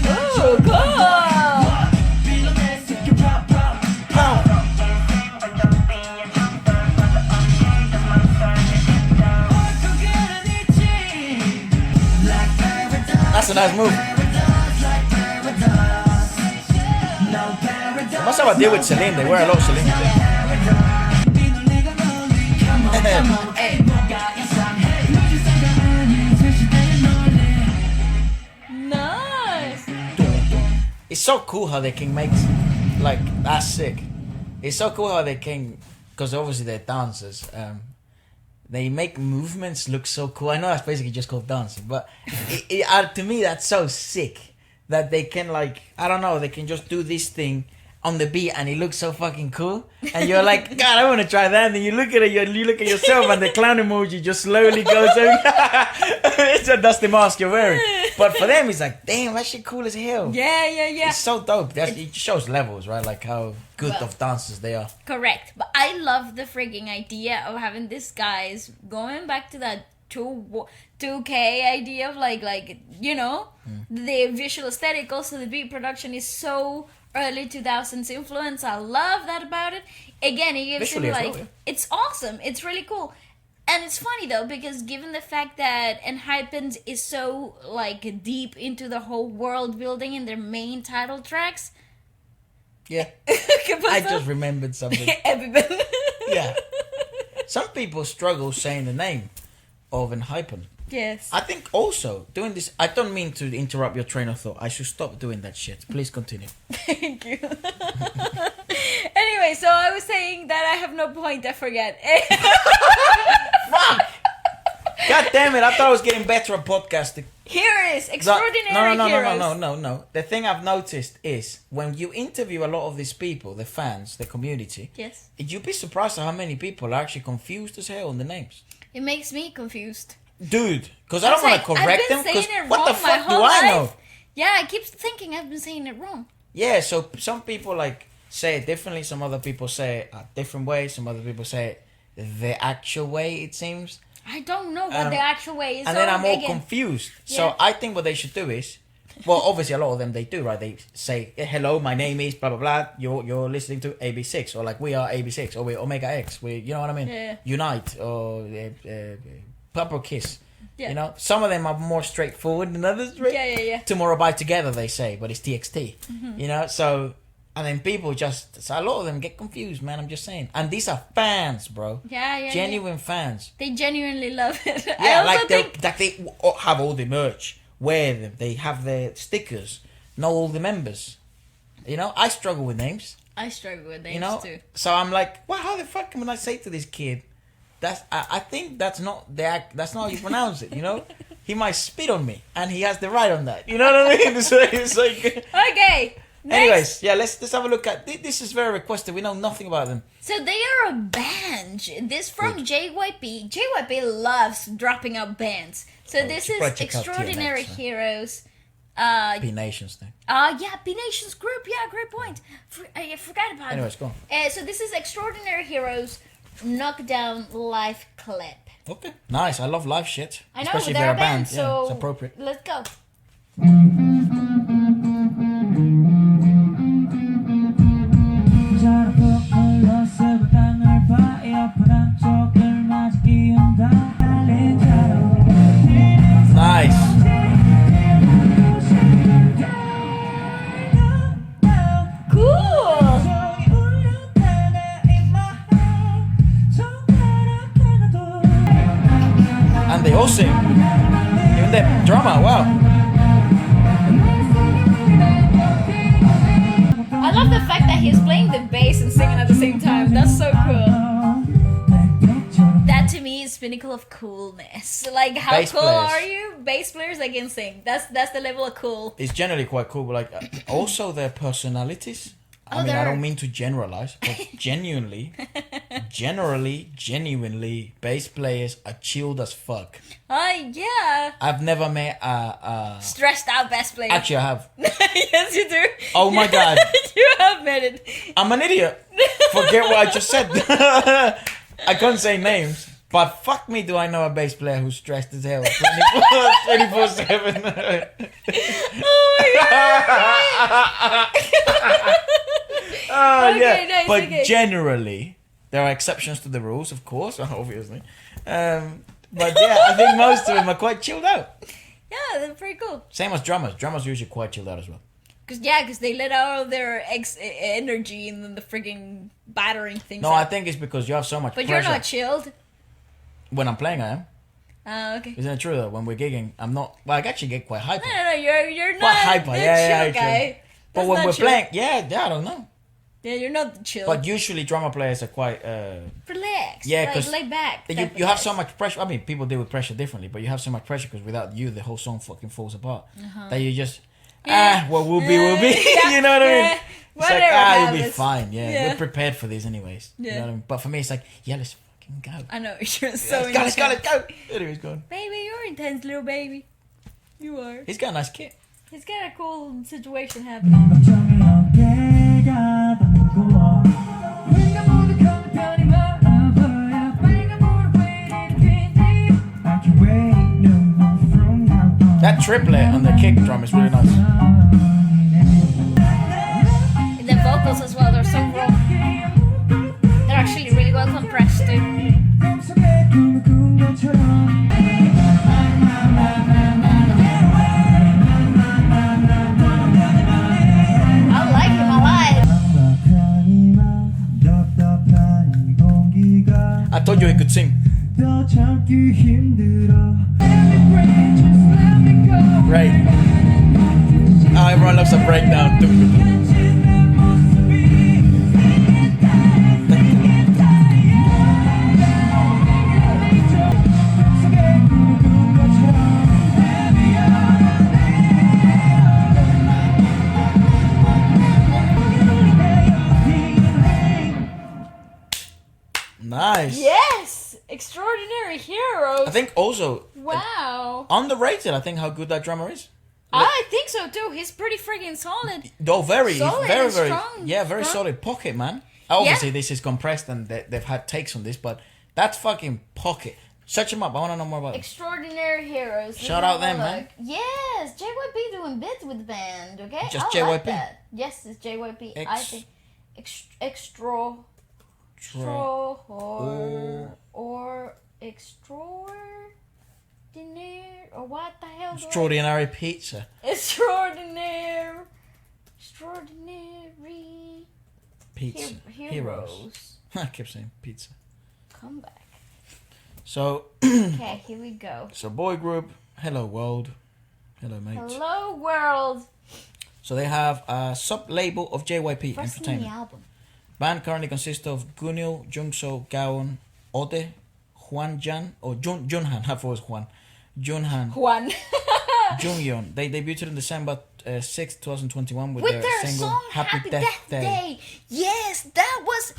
Oh, cool. a nice move. It must have a deal with Celine. They wear a lot of Celine. Nice. It's so cool how they can make, like, that's sick. It's so cool how they can, because obviously they're dancers. They make movements look so cool. I know that's basically just called dancing, but to me that's so sick that they can, like, I don't know, they can just do this thing on the beat and it looks so fucking cool. And you're like, God, I want to try that. And then you look at it, you look at yourself, and the clown emoji just slowly goes over. That's the mask you're wearing. But for them, it's like, damn, that shit cool as hell. Yeah. It's so dope. It shows levels, right? Like how good of dancers they are. Correct. But I love the freaking idea of having these guys going back to that 2K idea of like you know, the visual aesthetic. Also, the beat production is so early 2000s influence. I love that about it. Again, it gives Visually him as like well, yeah. it's awesome. It's really cool. And it's funny though, because given the fact that ENHYPEN is so like deep into the whole world building in their main title tracks. Yeah. I just remembered something. ENHYPEN. Yeah. Some people struggle saying the name of ENHYPEN. Yes. I think also doing this, I don't mean to interrupt your train of thought. I should stop doing that shit. Please continue. Thank you. Anyway, so I was saying that I have no point. I forget. Fuck! God damn it, I thought I was getting better at podcasting. Here is Extraordinary Heroes. No. The thing I've noticed is when you interview a lot of these people, the fans, the community, Yes. you'd be surprised at how many people are actually confused as hell on the names. It makes me confused. Dude, because I don't want to correct them. I've been Because saying it what the wrong my fuck do whole I know? life. Yeah, I keep thinking I've been saying it wrong. Yeah, so some people like say it differently. Some other people say it a different way. Some other people say it the actual way. It seems. I don't know what the actual way is. And so then I'm all again, confused. Yeah. So I think what they should do is, well, obviously a lot of them they do, right? They say, hello, my name is blah blah blah. You're listening to AB6, or like we are AB6, or we're Omega X. We, you know what I mean? Yeah. Unite or Perplekiss. Yeah. You know, some of them are more straightforward than others. Right? Yeah. TuMoRoUBiTogether, they say, but it's TXT. You know, so. And then people so a lot of them get confused, man. I'm just saying. And these are fans, bro. Yeah. Genuine fans. They genuinely love it. I Yeah, also like they have all the merch, wear them, they have their stickers, know all the members. You know, I struggle with names. I struggle with names You know, too. so I'm like, well, how the fuck can I say to this kid? I think that's not that's not how you pronounce it. You know, he might spit on me, and he has the right on that. You know what I mean? So it's like. Okay. Anyways, yeah, let's have a look at this. Is very requested. We know nothing about them. So they are a band. This from JYP. JYP loves dropping out bands. So this should is probably check out Extraordinary TNX, huh? Heroes. P Nations thing. Yeah, P Nations group. Yeah, great point. I forgot about Anyways, it. go on. So this is Extraordinary Heroes Knockdown Live Clip. Okay, nice. I love live shit. I know, Especially if they're a band, Yeah, so it's appropriate. let's go. Nice. Cool. And they all sing. Even the drummer, wow. I love the fact that he's playing the bass and singing at the same time. That's so cool. That to me is pinnacle of coolness. Like, how Bass cool players. are you? Bass players that can sing. That's the level of cool. It's generally quite cool, but like also their personalities. I mean, I they're- don't mean to generalize, but genuinely, genuinely, bass players are chilled as fuck. Yeah. I've never met a Stressed out bass player. actually, I have. Yes, you do. Oh my God. You have met it. I'm an idiot. Forget what I just said. I can't say names, but fuck me, do I know a bass player who's stressed as hell 24/7. Oh my god. Oh Okay, yeah, nice, but okay. generally there are exceptions to the rules, of course, obviously. But yeah, I think most of them are quite chilled out. Yeah, they're pretty cool. Same as drummers. Drummers are usually quite chilled out as well. Cause they let out all their energy and then the frigging battering things. No, up. I think it's because you have so much But pressure. you're not chilled. When I'm playing, I am. Oh, okay. Isn't it true that when we're gigging, I'm not... Well, I actually get quite hyper. No, you're not Quite hyper, the yeah, chill yeah, guy. But That's when not we're chill. playing... Yeah, I don't know. Yeah, you're not the chill. But usually drummer players are quite... Relax. Yeah, like 'cause lay back. You, type of you have guys. so much pressure. I mean, people deal with pressure differently, but you have so much pressure because without you, the whole song fucking falls apart. That you just... well, we'll be. Yeah, You know what I mean? yeah. It's Whatever like, you'll be happens. fine. Yeah, Yeah. we're prepared for this anyways. You Yeah. know what I mean? But for me, it's like, yeah, let's fucking go. I know, you're so Let's go, intense. let's go. Anyways, go on. Baby, you're intense, little baby. You are. He's got a nice kit. He's got a cool situation happening. That triplet on the kick drum is really nice. The vocals as well, they're so raw. They're actually really well compressed too. I like him alive. I told you he could sing. Right. Oh, everyone loves a breakdown. Nice. Yes! Extraordinary Heroes. I think also Wow. underrated. I think how good that drummer is. I think so too. He's pretty friggin' solid. Though very, Solid very, and very, strong. yeah, very Strong. solid pocket, man. Obviously, this is compressed and they've had takes on this, but that's fucking pocket. Search him up. I want to know more about it. Extraordinary Heroes. Shout Let's out have a them, man. look. Yes, JYP doing bits with the band. Okay, Just I like JYP? that. Yes, it's JYP. I think extra or extraordinary or what the hell? Extraordinary pizza. Extraordinary Pizza. heroes. I kept saying pizza. Come back. So, Okay, here we go. so boy group, Hello World. Hello, mates. Hello world. So they have a sub-label of JYP First mini Entertainment. album. Band currently consists of Gunil, Jungso, Gaon, Ode, Juanjan, or Junhan, I thought it was Juan. Junhan, Juan. Jungyeon. They debuted on December 6th, 2021 with, With their single song Happy Death Day. Yes, that was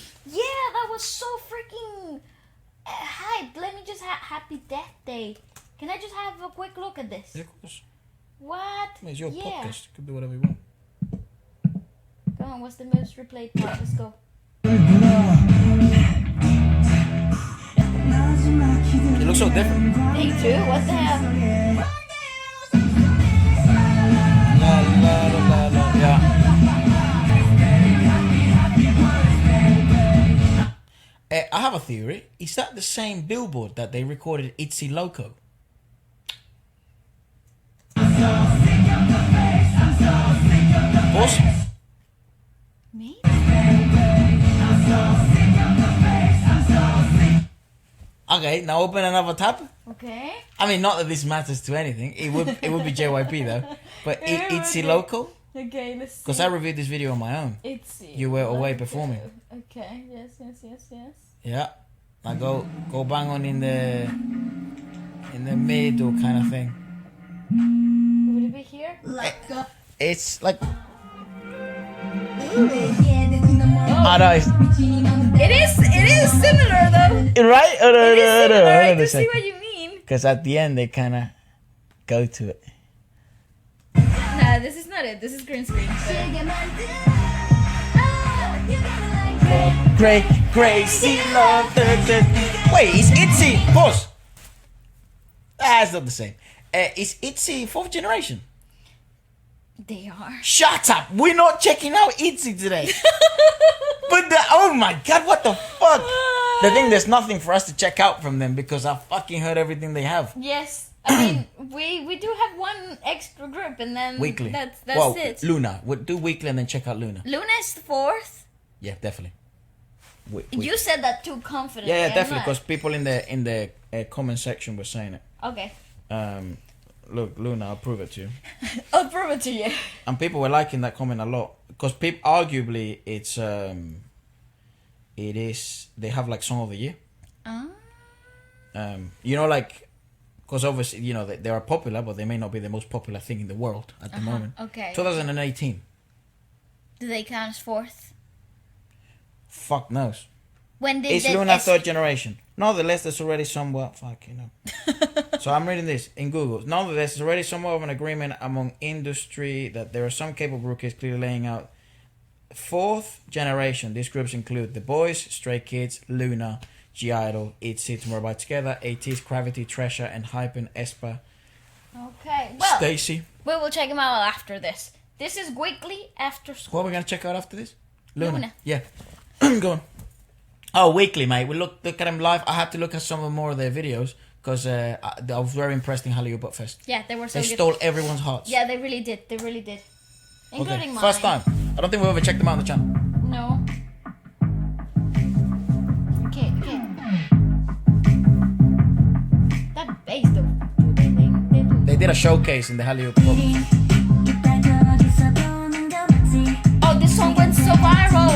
so freaking hype. Let me just Happy Death Day. Can I just have a quick look at this? Yeah, of course. What? I mean, it's your Yeah. podcast. You can do whatever you want. Come on, what's the most replayed part? Let's go. It looks so different. Me too. What the hell? La, la, la, la, la. Yeah. I have a theory. Is that the same billboard that they recorded ITZY Loco? Pause. Me? Okay, now open another tab. Okay. I mean, not that this matters to anything. It would be JYP though. But ITZY Loco? Okay, let's see. Because I reviewed this video on my own. ITZY. You were away Loco. performing. Okay. Yes. Yeah. I go bang on in the middle kind of thing. Would it be here? It's like Oh. I know it's It is similar though. right. It is similar. I can see what you mean. Because at the end they kind of go to it. Nah, this is not it. This is green screen. Great, crazy love. Wait, is ITZY? Pause. That's not the same. Is ITZY fourth generation? They are. Shut up! We're not checking out ITZY today. But oh my god, what the fuck? The thing, there's nothing for us to check out from them because I fucking heard everything they have. Yes. I mean, we do have one extra group, and then Weekly. That's well, it. Loona. We'll do Weekly and then check out Loona. Loona is the fourth. Yeah, definitely. You said that too confidently. Yeah, I'm definitely, not. because people in the comment section were saying it. Okay. Look, Loona, I'll prove it to you. I'll prove it to you. And people were liking that comment a lot because arguably it's it is, they have like song of the year. You know, like, because obviously, you know, they are popular, but they may not be the most popular thing in the world at the moment. Okay. 2018. Do they count as fourth? Fuck knows. When did Is the Loona third generation? Nonetheless, there's already somewhat. Fuck, you know. So I'm reading this in Google. Nonetheless, there's already somewhat of an agreement among industry that there are some K-pop rookies clearly laying out fourth generation. These groups include The Boys, Stray Kids, Loona, G-Idol, ITZY, Tomorrow ATEEZ, Gravity, Treasure, ENHYPEN, Aespa, Okay. Well, Stacy. we will check them out after this. This is Weekly after school. What are we gonna check out after this? Loona. Yeah. Go on. Oh, Weekly, mate. We look at them live. I had to look at some more of their videos because I was very impressed in Hallyu Fest. Yeah, they were so They good. stole everyone's hearts. Yeah, they really did. They really did. Including mine. First time. I don't think we've ever checked them out on the channel. No. Okay. That bass though. They did a showcase in the Hallyu Pop. Oh, this song went so viral.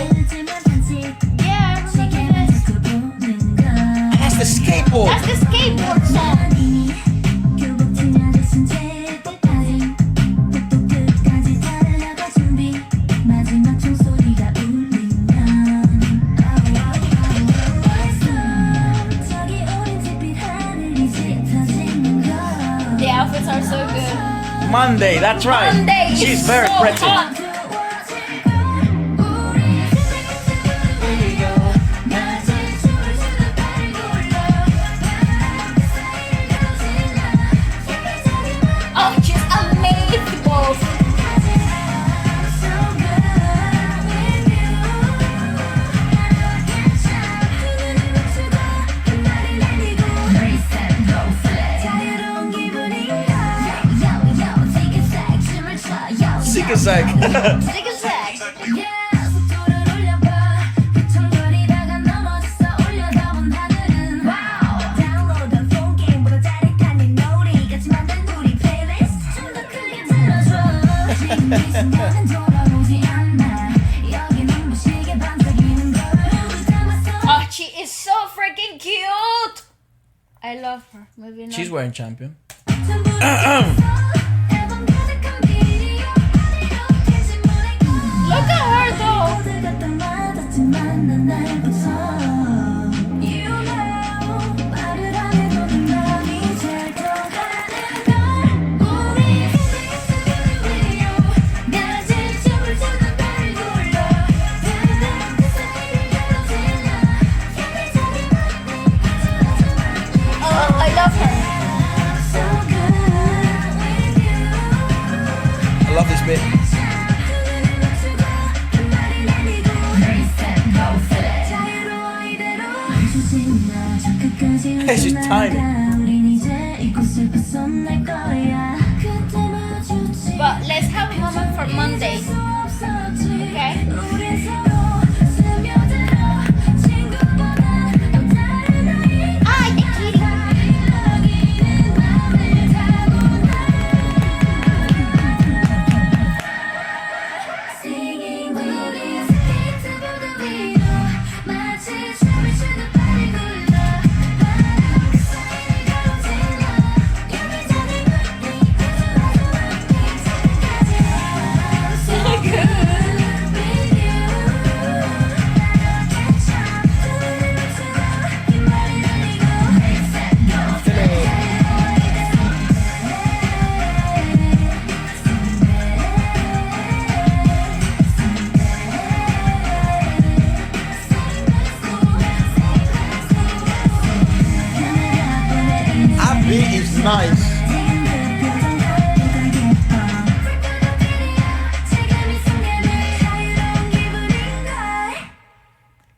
Yeah, I remember this. And that's the skateboard. That's the skateboard song. The outfits are so good. Monday, that's right. Monday is She's very so pretty. hot. Oh, she's amazing. Zig-a-zag. Zig-a-zag. Oh, she is so freaking cute. I love her. Moving She's on. wearing Champion. Look at her though. Oh, I love her. I love this bit. She's tiny. But let's have a moment for Monday. Okay? Ah, the kitty.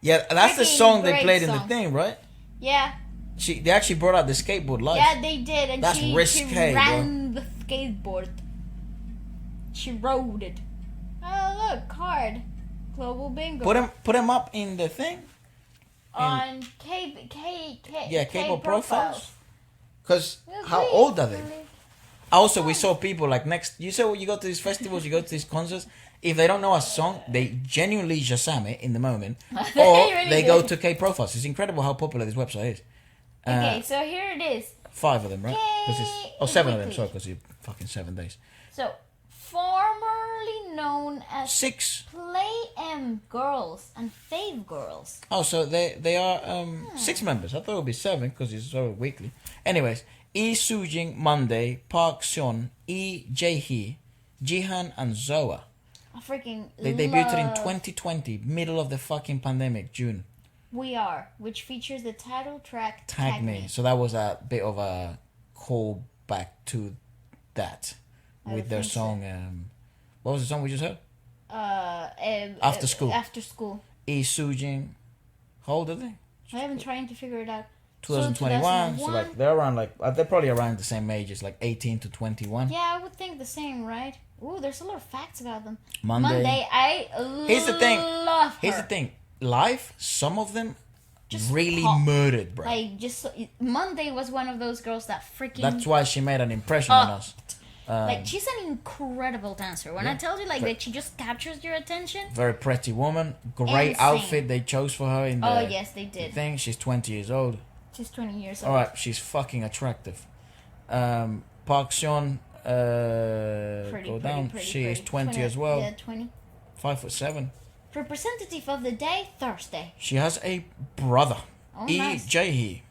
Yeah, that's the Freaking song they great played in the song. thing, right? Yeah, They actually brought out the skateboard live. yeah, they did, and That's she risque, ran the skateboard. She rode it. Oh look, card, global bingo. Put him up in the thing. On K-pop profiles. Because Well, how please, old are they? really. Also, we saw people like you say when you go to these festivals, you go to these concerts. If they don't know a song, they genuinely Shazam it in the moment, or really they go do. to K profiles. It's incredible how popular this website is. Okay, so here it is. 5 of them, right? 'Cause Yay, 7 of them. Weeekly. Sorry, because you fucking 7 days. So, formerly known as 6. Play M Girls and Fave Girls. Oh, so they are 6 members. I thought it would be 7 because it's so weekly. Anyways, Lee Sujin, Monday, Park Seon, Jae-hee, Jihan, and Zoa. I freaking They debuted in love 2020, middle of the fucking pandemic, June. We Are, which features the title track Tag Me. So that was a bit of a callback to that I with would their think so. song. What was the song we just heard? After School. After School. Lee Sujin. How old are they? I have been trying to figure it out. 2021. So 2001. like they're around they're probably around the same age as like 18 to 21. Yeah, I would think the same, right? Ooh, there's a lot of facts about them. Monday. I Here's the thing. love her. Here's the thing. Live, some of them Just really pop. murdered, bro. Like, Monday was one of those girls that freaking... That's why she made an impression on us. like, she's an incredible dancer. When I tell you, like, that she just captures your attention. Very pretty woman. Great Insane. outfit they chose for her in the Oh, yes, they did. thing. She's 20 years old. She's 20 years old. Alright, she's fucking attractive. Park Seon, go down. She is 20 as well. Yeah, 20. 5'7". Representative of the day, Thursday. She has a brother. Oh, nice. Jae-hee.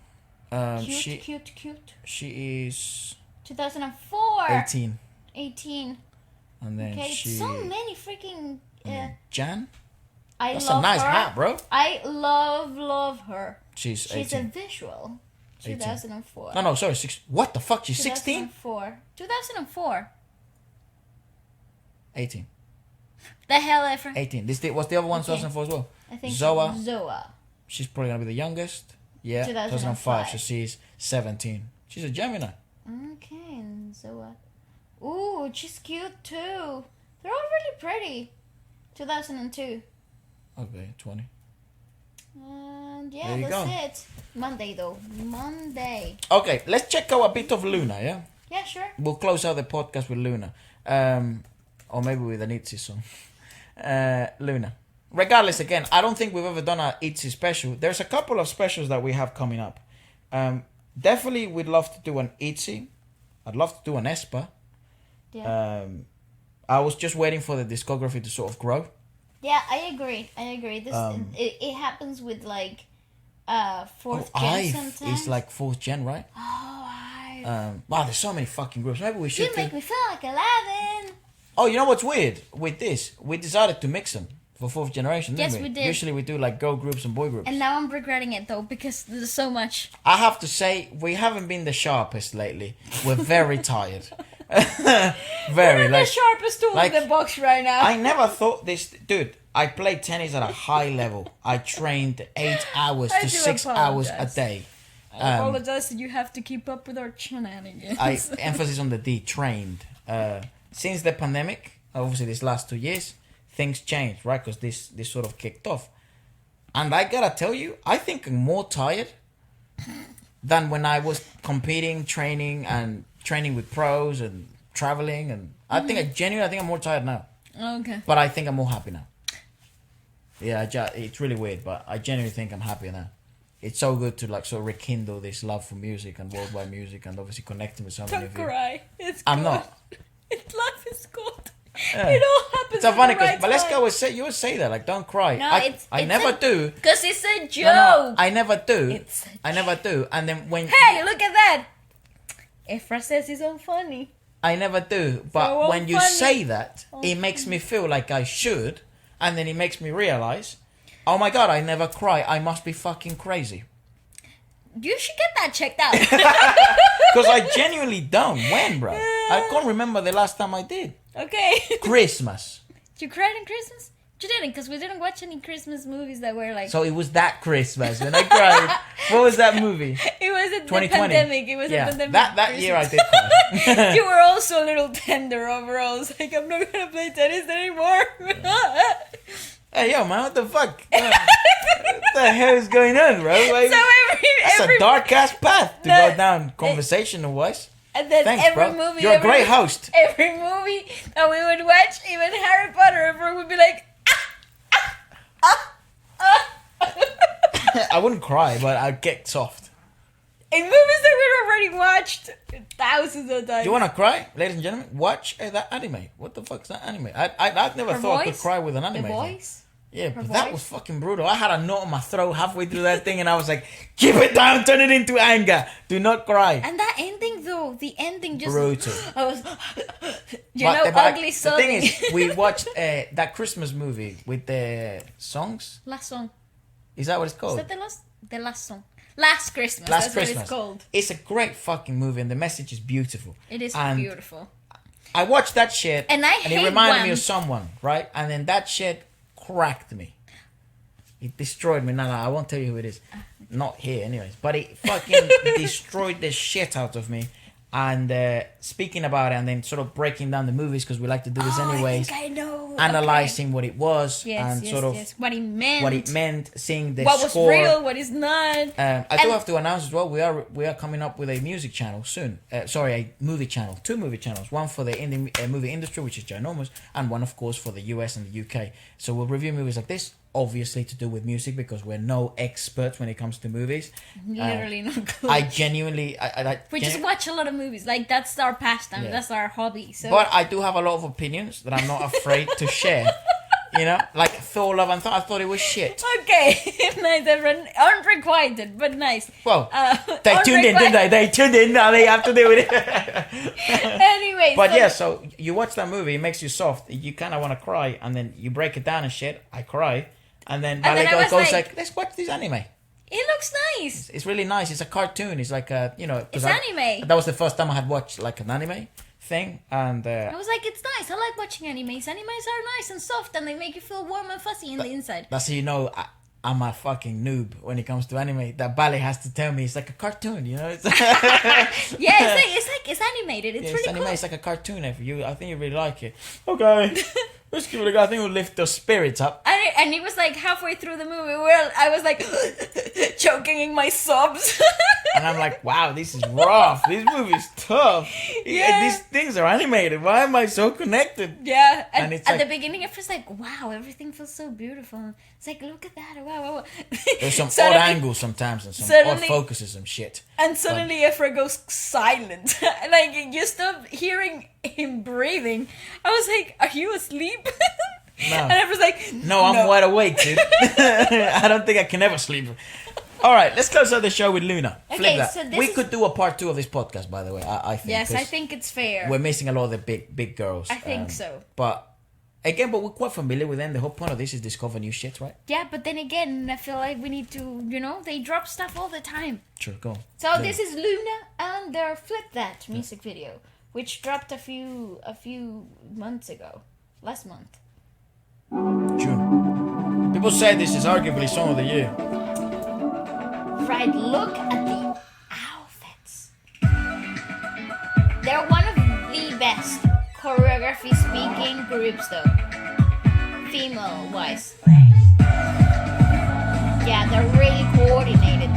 Cute, cute. She is 2004. 18. 18. And then Okay, she... so many freaking... Jan? I That's love a nice her. hat, bro. I love her. She's She's a 18. visual. 18. 2004. No, sorry. What the fuck? She's 16? 2004. 2004. 18. The hell ever. 18. Was the other one Okay. 2004 as well? I think Zoa. She's probably going to be the youngest. Yeah, 2005. So she's 17. She's a Gemini. Okay, and Zoa. Ooh, she's cute too. They're all really pretty. 2002. Okay, 20. And yeah, There you that's go. it. Monday though. Monday. Okay, let's check out a bit of Loona, yeah? Yeah, sure. We'll close out the podcast with Loona. Or maybe with an ITZY song. Loona. Regardless, again, I don't think we've ever done an ITZY special. There's a couple of specials that we have coming up. Definitely, we'd love to do an ITZY. I'd love to do an Aespa. Yeah. I was just waiting for the discography to sort of grow. Yeah, I agree. This it happens with like fourth gen IVE sometimes. is like 4th gen, right? Oh, IVE. Wow, there's so many fucking groups. Maybe we should You make me feel like 11. Oh, you know what's weird? With this, we decided to mix them for 4th generation, didn't Yes, we did. Usually we do like girl groups and boy groups. And now I'm regretting it though because there's so much. I have to say, we haven't been the sharpest lately. We're very tired. Very. We're the sharpest tool like- in the box right now. I never thought this... Dude, I played tennis at a high level. I trained 8 hours I to do 6 hours a apologize. day. I apologize that you have to keep up with our shenanigans. Emphasis on the D, trained. Since the pandemic, obviously these last 2 years, things changed, right? Because this sort of kicked off. And I gotta tell you, I think I'm more tired than when I was competing, training with pros and traveling. And I think I think I'm more tired now. Okay. But I think I'm more happy now. Yeah, it's really weird, but I genuinely think I'm happier now. It's so good to like sort of rekindle this love for music and worldwide music and obviously connecting with so many Don't of you. cry. It's I'm good. not. Life is good. Yeah. It all happens. It's so funny because because Waleska always say, you always say that, like, don't cry. No, I never do. Because it's a joke. No, I never do. It's a I never do. And then when Hey, look at that. Efra says he's unfunny. I never do, but So when you funny. say that, it makes me feel like I should, and then it makes me realize, oh my god, I never cry. I must be fucking crazy. You should get that checked out. Because I genuinely don't. When, bro? I can't remember the last time I did. Okay. Christmas. You cried on Christmas? You didn't, because we didn't watch any Christmas movies that were like. So it was that Christmas when I cried. What was that movie? It was a 2020. pandemic. It was a pandemic. That year I did cry. You were also a little tender overall. It's like, I'm not gonna play tennis anymore. Hey, yo, man, what the fuck? What the hell is going on, bro? Like, So that's every a dark ass path to No, go down conversational wise. And then Thanks, every bro. movie. You're a great host. Every movie that we would watch, even Harry Potter, everyone would be like, I wouldn't cry, but I'd get soft. in movies that we'd already watched thousands of times. You want to cry, ladies and gentlemen? Watch that anime. What the fuck's that anime? I've never Her thought I could voice? cry with an anime. The thing. voice? Yeah, Her but that voice? was fucking brutal. I had a knot in my throat halfway through that thing, and I was like, "Keep it down, turn it into anger. Do not cry." And that ending, though, the ending just. Brutal. I was. But ugly the sobbing. thing is, we watched that Christmas movie with the songs. Last song. Is that what it's Is called? that the last? The last song. Last Christmas. Last That's Christmas. what it's called. It's a great fucking movie, and the message is beautiful. It is And beautiful. I watched that shit, And I it hate reminded me one- of someone, right? And then that shit cracked me. It destroyed me. No, I won't tell you who it is. Not here, anyways. But it fucking destroyed the shit out of me. And speaking about it, and then sort of breaking down the movies, because we like to do this anyways. I think I know. Analyzing what it was, Yes, and yes, sort of yes. What it meant. seeing the What was score. real, what is not. I do have to announce as well. We are coming up with a music channel soon. Sorry, a movie channel. 2 movie channels. One for the indie movie industry, which is ginormous, and one, of course, for the US and the UK. So we'll review movies like this, obviously to do with music, because we're no experts when it comes to movies. Literally no clue. I genuinely, We just watch a lot of movies. Like, that's our pastime. Yeah. That's our hobby. So. But I do have a lot of opinions that I'm not afraid to share. You know, like Thor: Love and Thunder. I thought it was shit. Okay, nice, everyone. Unrequited, but nice. Well, they tuned in, didn't they? They tuned in. Now they have to do with it. Anyway, But so yeah, so you watch that movie, it makes you soft. You kind of want to cry, and then you break it down and shit. I cry, and then then I Waleska was goes like- like, "Let's watch this anime." it looks nice. It's really nice. It's a cartoon. It's like a, you know, 'cause It's anime. That was the first time I had watched like an anime thing, and I was like, it's nice. I like watching animes. Animes are nice and soft, and they make you feel warm and fuzzy in the inside. that's how you know I'm a fucking noob when it comes to anime. That Bale has to tell me it's like a cartoon, you know. It's, Yeah, it's animated. It's yeah, really it's anime. cool. It's like a cartoon. If you, I think you really like it. Okay, let's give it a go. I think we'll lift those spirits up. And it was like halfway through the movie where I was like choking in my sobs. And I'm like, wow, this is rough. This movie's tough. Yeah. These things are animated. Why am I so connected? Yeah, and And it's at like- the beginning, it feels like, wow, everything feels so beautiful. It's like, look at that, wow. There's some odd Suddenly- angles sometimes and some suddenly- odd focuses and shit. And suddenly Efra goes silent. Like, you stop hearing him breathing. I was like, are you asleep? No. And Efra's like, No, I'm wide awake, dude. I don't think I can ever sleep. All right, let's close out the show with Loona. Flip Okay, that. so this We is- could do a part 2 of this podcast, by the way. I think. Yes, I 'cause think it's fair. we're missing a lot of the big girls. I think so. But again, we're quite familiar with them. The whole point of this is discover new shit, right? Yeah, but then again, I feel like we need to, they drop stuff all the time. Sure, go on. So this is Loona and their Flip That music video, which dropped a few months ago. Last month. June. People say this is arguably song of the year. Right, look at the outfits. They're one of the best choreography speaking groups though. Female wise. Yeah, they're really coordinated.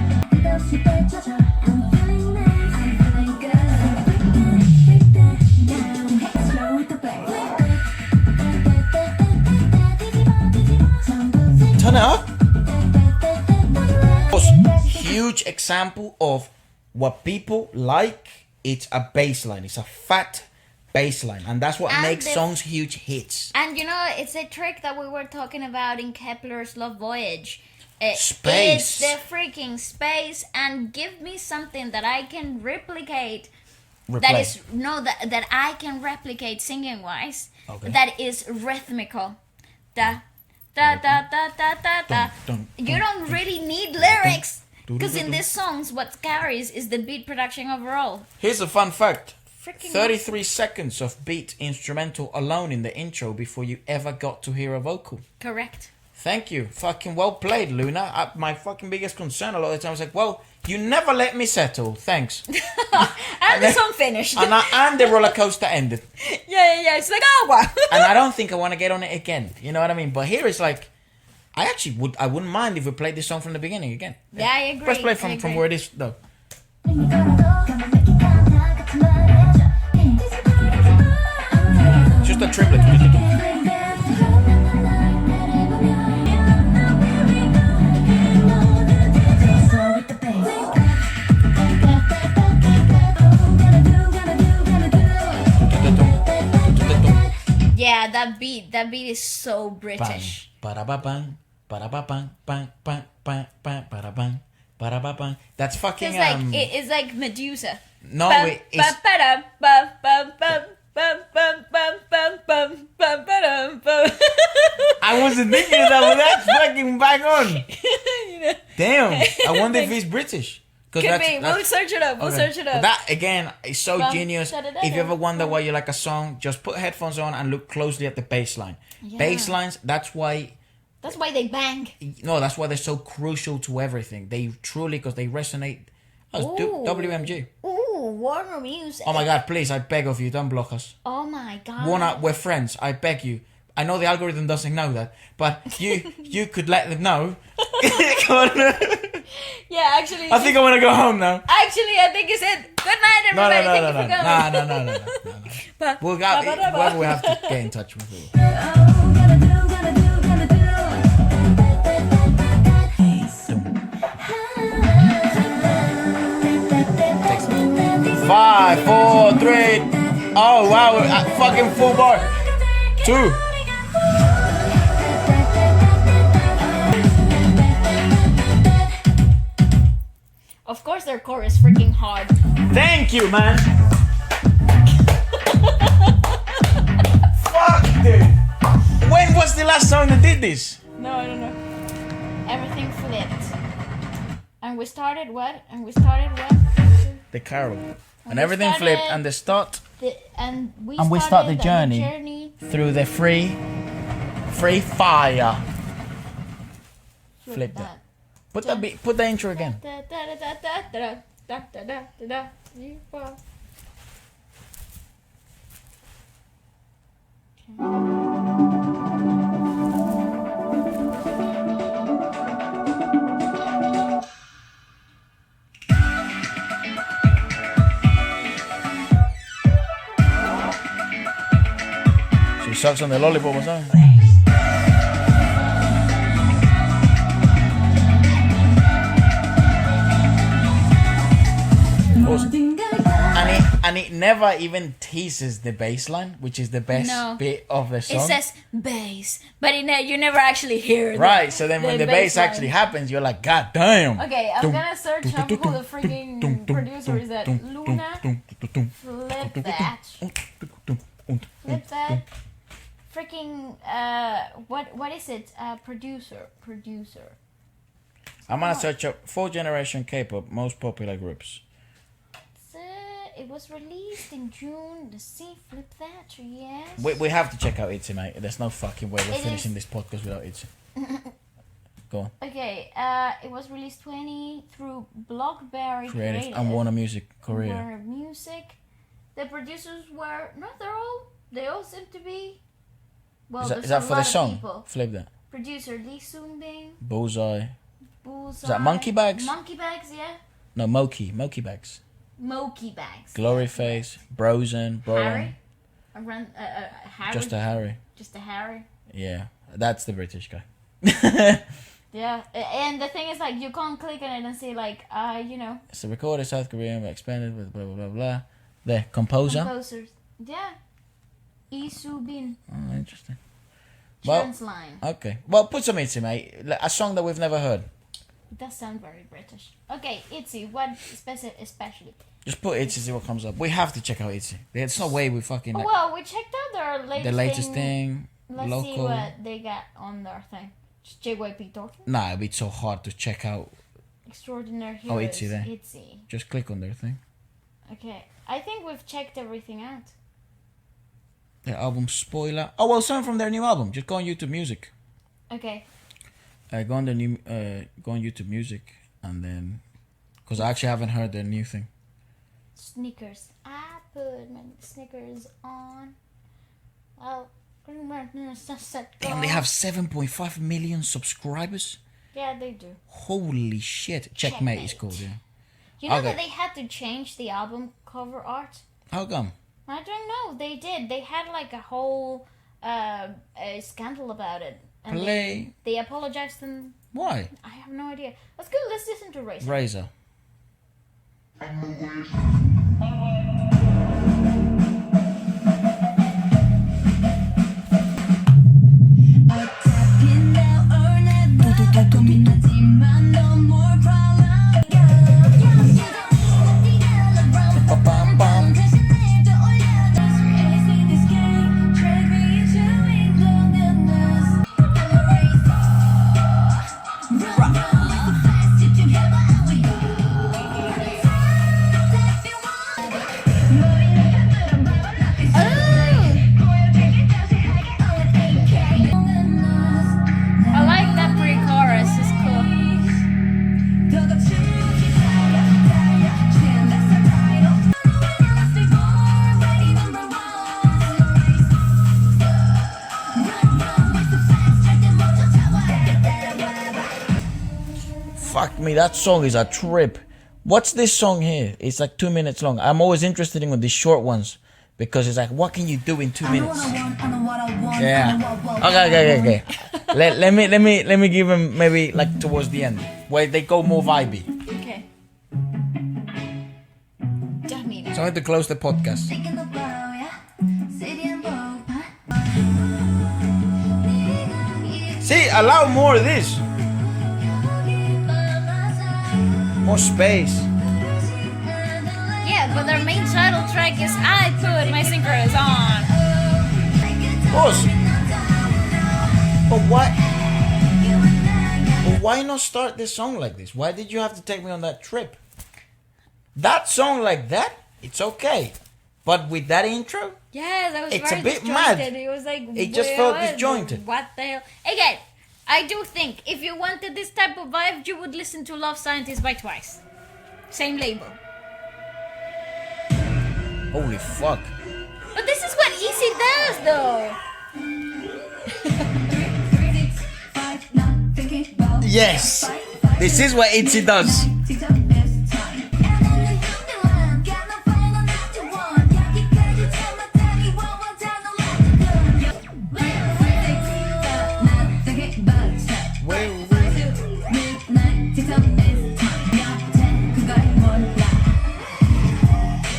Turn it up. Huge example of what people like. It's a baseline. It's a fat baseline, and that's what And makes the- songs huge hits. And it's a trick that we were talking about in Kepler's Love Voyage. Space. It's the freaking space, and give me something that I can replicate. That Replay. is that I can replicate singing wise. Okay. That is rhythmical. Da da da da da da da. Dun, dun, You dun, don't really need lyrics, dun, because in dun. these songs, what carries is the beat production overall. Here's a fun fact. freaking 33 seconds of beat instrumental alone in the intro before you ever got to hear a vocal. Correct. Thank you. Fucking well played, Loona. My fucking biggest concern a lot of the time was like, well, you never let me settle. Thanks. And the song finished. And the roller coaster ended. Yeah. It's like, oh, wow. And I don't think I want to get on it again. You know what I mean? But here it's like, I wouldn't mind if we played this song from the beginning again. Yeah, I agree. Press play from where it is, though. It's just a triplet. Yeah, that beat is so British. Ba-da-ba-bang, ba-da-ba-bang, bang, bang, bang, bang, ba-da-bang, ba-da-ba-bang. That's fucking It's like Medusa. No, it's I wasn't thinking of that, but that's fucking bang on. Damn, I wonder if he's British. Could be. We'll search it up. We'll search it up. That again is so Bum, genius. da-da-da-da. If you ever wonder why you like a song, just put headphones on and look closely at the bass line. Yeah. Bass lines, that's why they bang. no, that's why they're so crucial to everything. They truly, because they resonate. Oh, Ooh. WMG. Ooh, Warner Music. Oh my god, please, I beg of you, don't block us. Oh my god. Warner, we're friends. I beg you. I know the algorithm doesn't know that, but you could let them know. Yeah, actually. I think I want to go home now. Actually, I think it's it. Good night, No, everybody. Thank you for coming. No. Ba- We'll ba- ba- ba- ba- well, we have to get in touch with you. 5, 4, 3. Oh wow, fucking full bar. 2. Of course, their core is freaking hard. Thank you, man. Fuck, dude. When was the last time they did this? No, I don't know. Everything flipped. And we started what? The carol. And we everything started- flipped, and they start And we start started the journey. through the free fire. Flip that. Put the intro again. She sucks on the lollipop or something. And it never even teases the bass line, which is the best bit of the song. It says bass, but you never actually hear right, so then when the bass line actually happens, you're like, God damn. Okay, I'm gonna search up who the freaking producer is. That Loona. Flip that. Flip that. Freaking what is it? Producer. I'm gonna search up 4 Generation KPOP most popular groups. It was released in June. Let's see, flip that. Yes. We have to check out ITZY, mate. There's no fucking way we're It finishing is- this podcast without ITZY. Go on. Okay. It was released 20 through Blockberry Creative and Warner Music Korea. Warner Music. The producers were they all seem to be. Well, Is there's that a for lot the of song? people. Flip that. Producer Lee Soonbing, Bullseye. Bullseye. Is that Monkey Bags? Monkey Bags, yeah. No, Moki Bags. Monkey Bags. Glory Face. Brozen. Harry. Harry. Just a Harry. Just a Harry. Yeah, that's the British guy. Yeah, and the thing is, like, you can't click on it and see, like, It's a recorder, South Korean, expanded with blah blah blah blah. The composer. composers. Yeah. Lee Soobin. Oh, interesting. Well, Transline. okay. Well, put some ITZY, mate. A song that we've never heard. It does sound very British. Okay, ITZY, what especially? Just put ITZY, see what comes up. We have to check out ITZY. There's no way we fucking... Oh, well, we checked out their latest the latest thing. Let's local. see what they got on their thing. Just JYP talking. Nah, it'd be so hard to check out. Extraordinary Oh, Heroes. ITZY there. ITZY. Just click on their thing. Okay, I think we've checked everything out. The album spoiler. Oh well, something from their new album. Just go on YouTube Music. Okay. Go on YouTube Music, and then, because I actually haven't heard their new thing. Sneakers. I put my sneakers on. Oh, Damn, they have 7.5 million subscribers. Yeah, they do. Holy shit! Checkmate is called. Yeah. You know Okay. that they had to change the album cover art? How come? I don't know. They did. They had like a whole scandal about it. And Play. They apologized and Why? I have no idea. Let's go. Let's listen to Razor. Razor. Ba-bam-bam. I like that pre-chorus. It's cool. Fuck me, that song is a trip. What's this song here? It's like 2 minutes long. I'm always interested in these short ones because it's like, what can you do in 2 minutes? Yeah. Okay. Let me give him maybe like towards the end where they go more vibey. Okay. Damn. So I have to close the podcast. See, allow more of this. More space. Yeah, but their main title track is I Put My Sneakers On. Of course. But why not start this song like this? Why did you have to take me on that trip? That song like that, it's okay. But with that intro, Yeah, that was It's very a bit disjointed. mad. It was like It just felt what- disjointed. What the hell? Again, I do think if you wanted this type of vibe, you would listen to Love Scientist by Twice. Same label. holy fuck. But this is what Easy does, though. Yes, this is what ITZY does.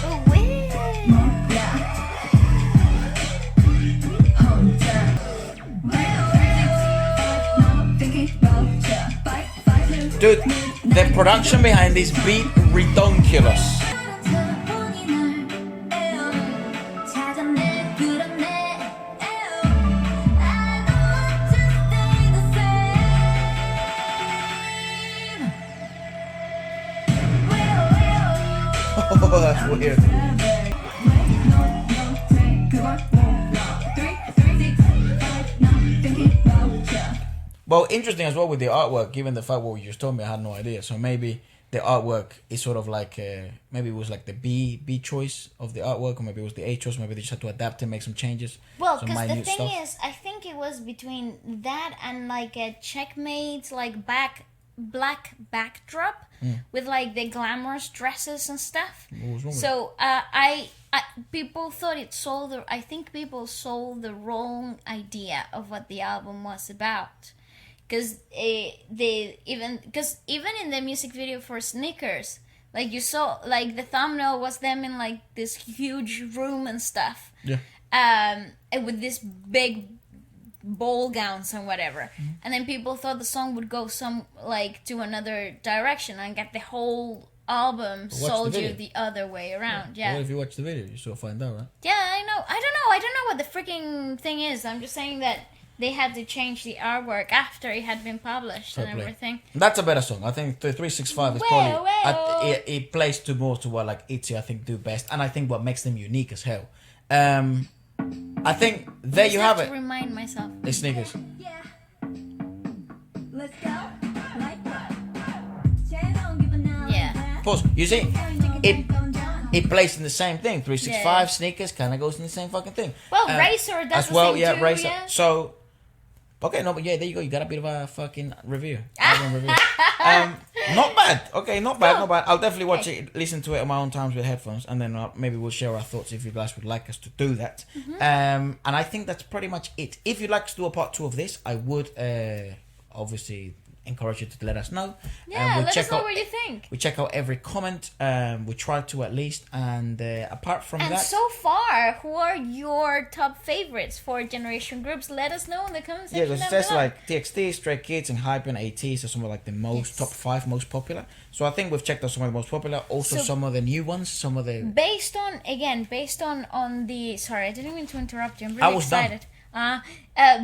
Oh, wait. Dude, the production behind this beat redonkulous. Oh, that's weird. Well, interesting as well with the artwork, given the fact what you just told me, I had no idea. So maybe the artwork is sort of like, maybe it was like the B choice of the artwork, or maybe it was the A choice. Maybe they just had to adapt and make some changes. Well, some because the minute thing stuff. is, I think it was between that and like a Checkmate, like black backdrop with like the glamorous dresses and stuff. What was wrong with So I people thought it sold the. I think people sold the wrong idea of what the album was about. Because even in the music video for Sneakers, like you saw, like the thumbnail was them in like this huge room and stuff. Yeah. And with this big ball gowns and whatever. And then people thought the song would go to another direction and get the whole album the sold you video. the other way around. Yeah. Well, if you watch the video, you still find out, right? Yeah, I know. I don't know what the freaking thing is. I'm just saying that they had to change the artwork after it had been published and Totally. everything. That's a better song. I think the 365 is Well, probably it plays to more to what like ITZY I think do best, and I think what makes them unique as hell. I think there you have to it. remind myself. The sneakers. Yeah. Let's go. Like that. Don't give a now. Yeah. Pause. You see, it plays in the same thing. 365 Yeah. sneakers kind of goes in the same fucking thing. Well, Racer does as the well. same Yeah, too, Racer. yeah. So. Okay, no, but yeah, there you go. You got a bit of a fucking review. Album review. Not bad. Okay, not bad, not bad. I'll definitely watch it, listen to it on my own times with headphones, and then maybe we'll share our thoughts if you guys would like us to do that. And I think that's pretty much it. If you'd like to do a part 2 of this, I would obviously encourage you to let us know. Yeah, We'll let check us know out- what you think. We check out every comment. We try to at least, and apart from And that, so far, who are your top favorites for generation groups? Let us know in the comment yeah, section. because it down says below. like TXT, Stray Kids, and ENHYPEN, ATEEZ are some of like the most top 5 most popular. So I think we've checked out some of the most popular. Also, So- some of the new ones. Some of the based on the sorry, I didn't mean to interrupt you. I'm I really was done. excited.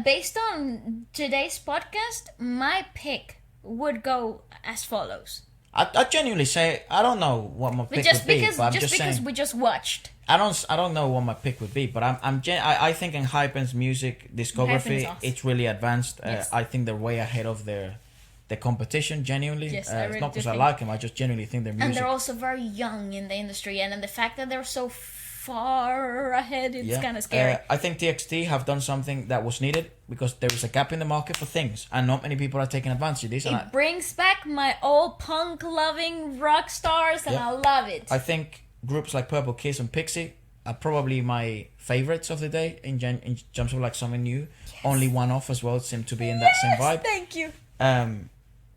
Based on today's podcast, my pick would go as follows. I genuinely say I don't know what my But pick just would be, because but I'm just just because saying we just watched. I don't know what my pick would be, but I think ENHYPEN's music discography ENHYPEN's awesome. it's really advanced. Yes. I think they're way ahead of their competition. Genuinely, Yes, I it's really not do because I think- like them. I just genuinely think their music. And they're also very young in the industry, and then the fact that they're so far ahead, it's kind of scary. I think TXT have done something that was needed because there is a gap in the market for things, and not many people are taking advantage of this. And It brings back my old punk loving rock stars, and Yeah. I love it. I think groups like Purple and Pixie are probably my favorites of the day in terms of like something new. OnlyOneOf as well seem to be in that same vibe. Thank you.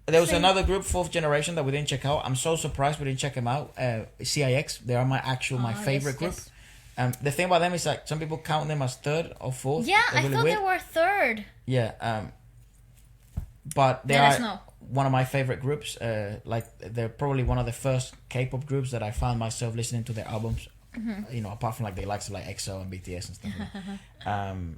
There was another group, 4th generation, that we didn't check out. I'm so surprised we didn't check them out. CIX, they are my favorite group. Yes. The thing about them is like some people count them as 3rd or 4th. Yeah, They're I really thought weird. they were third. Yeah, but they Let us are know. one of my favorite groups. Like they're probably one of the first K-pop groups that I found myself listening to their albums. Mm-hmm. You know, apart from like the likes of like EXO and BTS and stuff.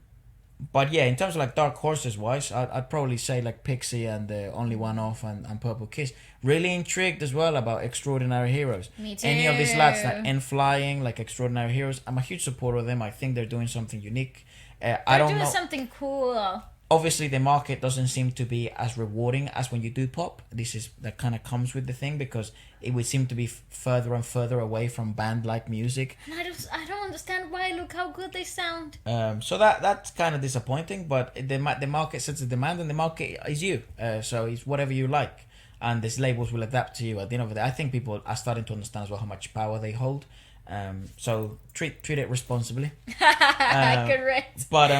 But yeah, in terms of like dark horses wise, I'd probably say like Pixie and OnlyOneOf and Purple Kiss. Really intrigued as well about Extraordinary Heroes. Me too. Any of these lads that Flying, like Extraordinary Heroes, I'm a huge supporter of them. I think they're doing something unique. I They're don't doing know. something cool. Obviously, the market doesn't seem to be as rewarding as when you do pop. That kind of comes with the thing because it would seem to be further and further away from band-like music. And I don't understand why. Look how good they sound. So that's kind of disappointing. But the market sets the demand, and the market is you. So it's whatever you like, and these labels will adapt to you. At the end of the day, I think people are starting to understand as well how much power they hold. So treat it responsibly. Correct. But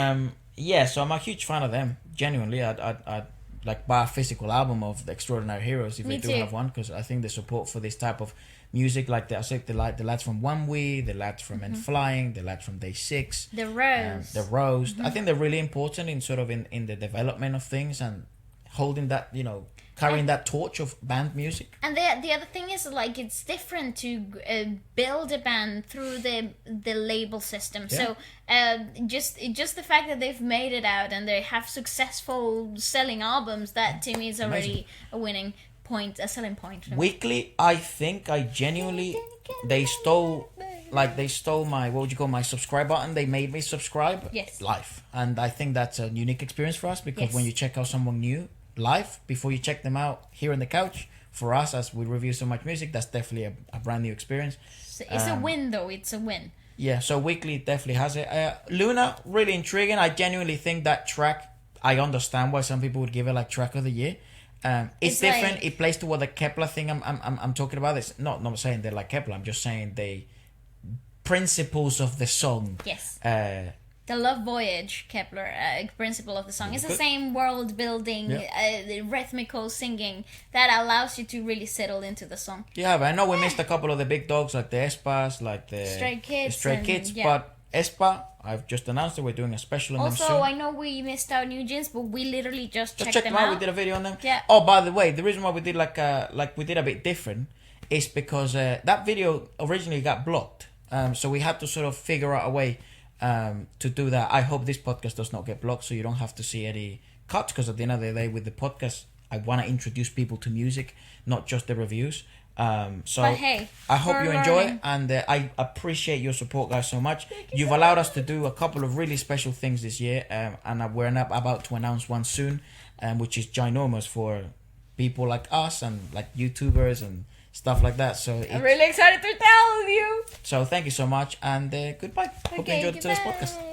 yeah, so I'm a huge fan of them. Genuinely, I'd like buy a physical album of the Extraordinary Heroes if Me they do too. have one, because I think the support for this type of music, like the lads from One We, the lads from Mm-hmm. Flying, the lads from Day 6, The Rose. the Rose. Mm-hmm. I think they're really important in sort of in the development of things and holding that, carrying that torch of band music. And the other thing is like it's different to build a band through the label system. So just the fact that they've made it out and they have successful selling albums, that to me is already a winning point, a selling point. Weekly, I think I genuinely they stole my my subscribe button. They made me subscribe Yes. live, and I think that's a unique experience for us because Yes. when you check out someone new live before you check them out here on the couch, for us as we review so much music, that's definitely a brand new experience. It's a win though. It's a win. Yeah, so Weekly definitely has it. Loona, really intriguing. I genuinely think that track, I understand why some people would give it like track of the year. It's It's different. like- It plays to what the Kepler thing I'm talking about. It's not saying they're like Kepler. I'm just saying the principles of the song. Yes. Uh, The Love Voyage, Kepler, principle of the song. It's the good. same world building, the rhythmical singing that allows you to really settle into the song. yeah, but I know we missed a couple of the big dogs like the Aespas, like the Stray Kids Stray and- Kids, yeah. but Aespa, I've just announced that we're doing a special on them Also, soon. I know we missed out New Jeans, but we literally just Just checked check them them out. out. We did a video on them. Yeah. Oh, by the way, the reason why we did like we did a bit different is because that video originally got blocked. So we had to sort of figure out a way to do that. I hope this podcast does not get blocked, so you don't have to see any cuts, because at the end of the day with the podcast I want to introduce people to music, not just the reviews. So But hey, I hope for you enjoy learning. and I appreciate your support, guys, so much. You've allowed us to do a couple of really special things this year, and we're about to announce one soon, which is ginormous for people like us and like YouTubers and stuff like that. So I'm really excited to tell you. so thank you so much, and goodbye. Hope you Okay, enjoyed today's goodbye. podcast.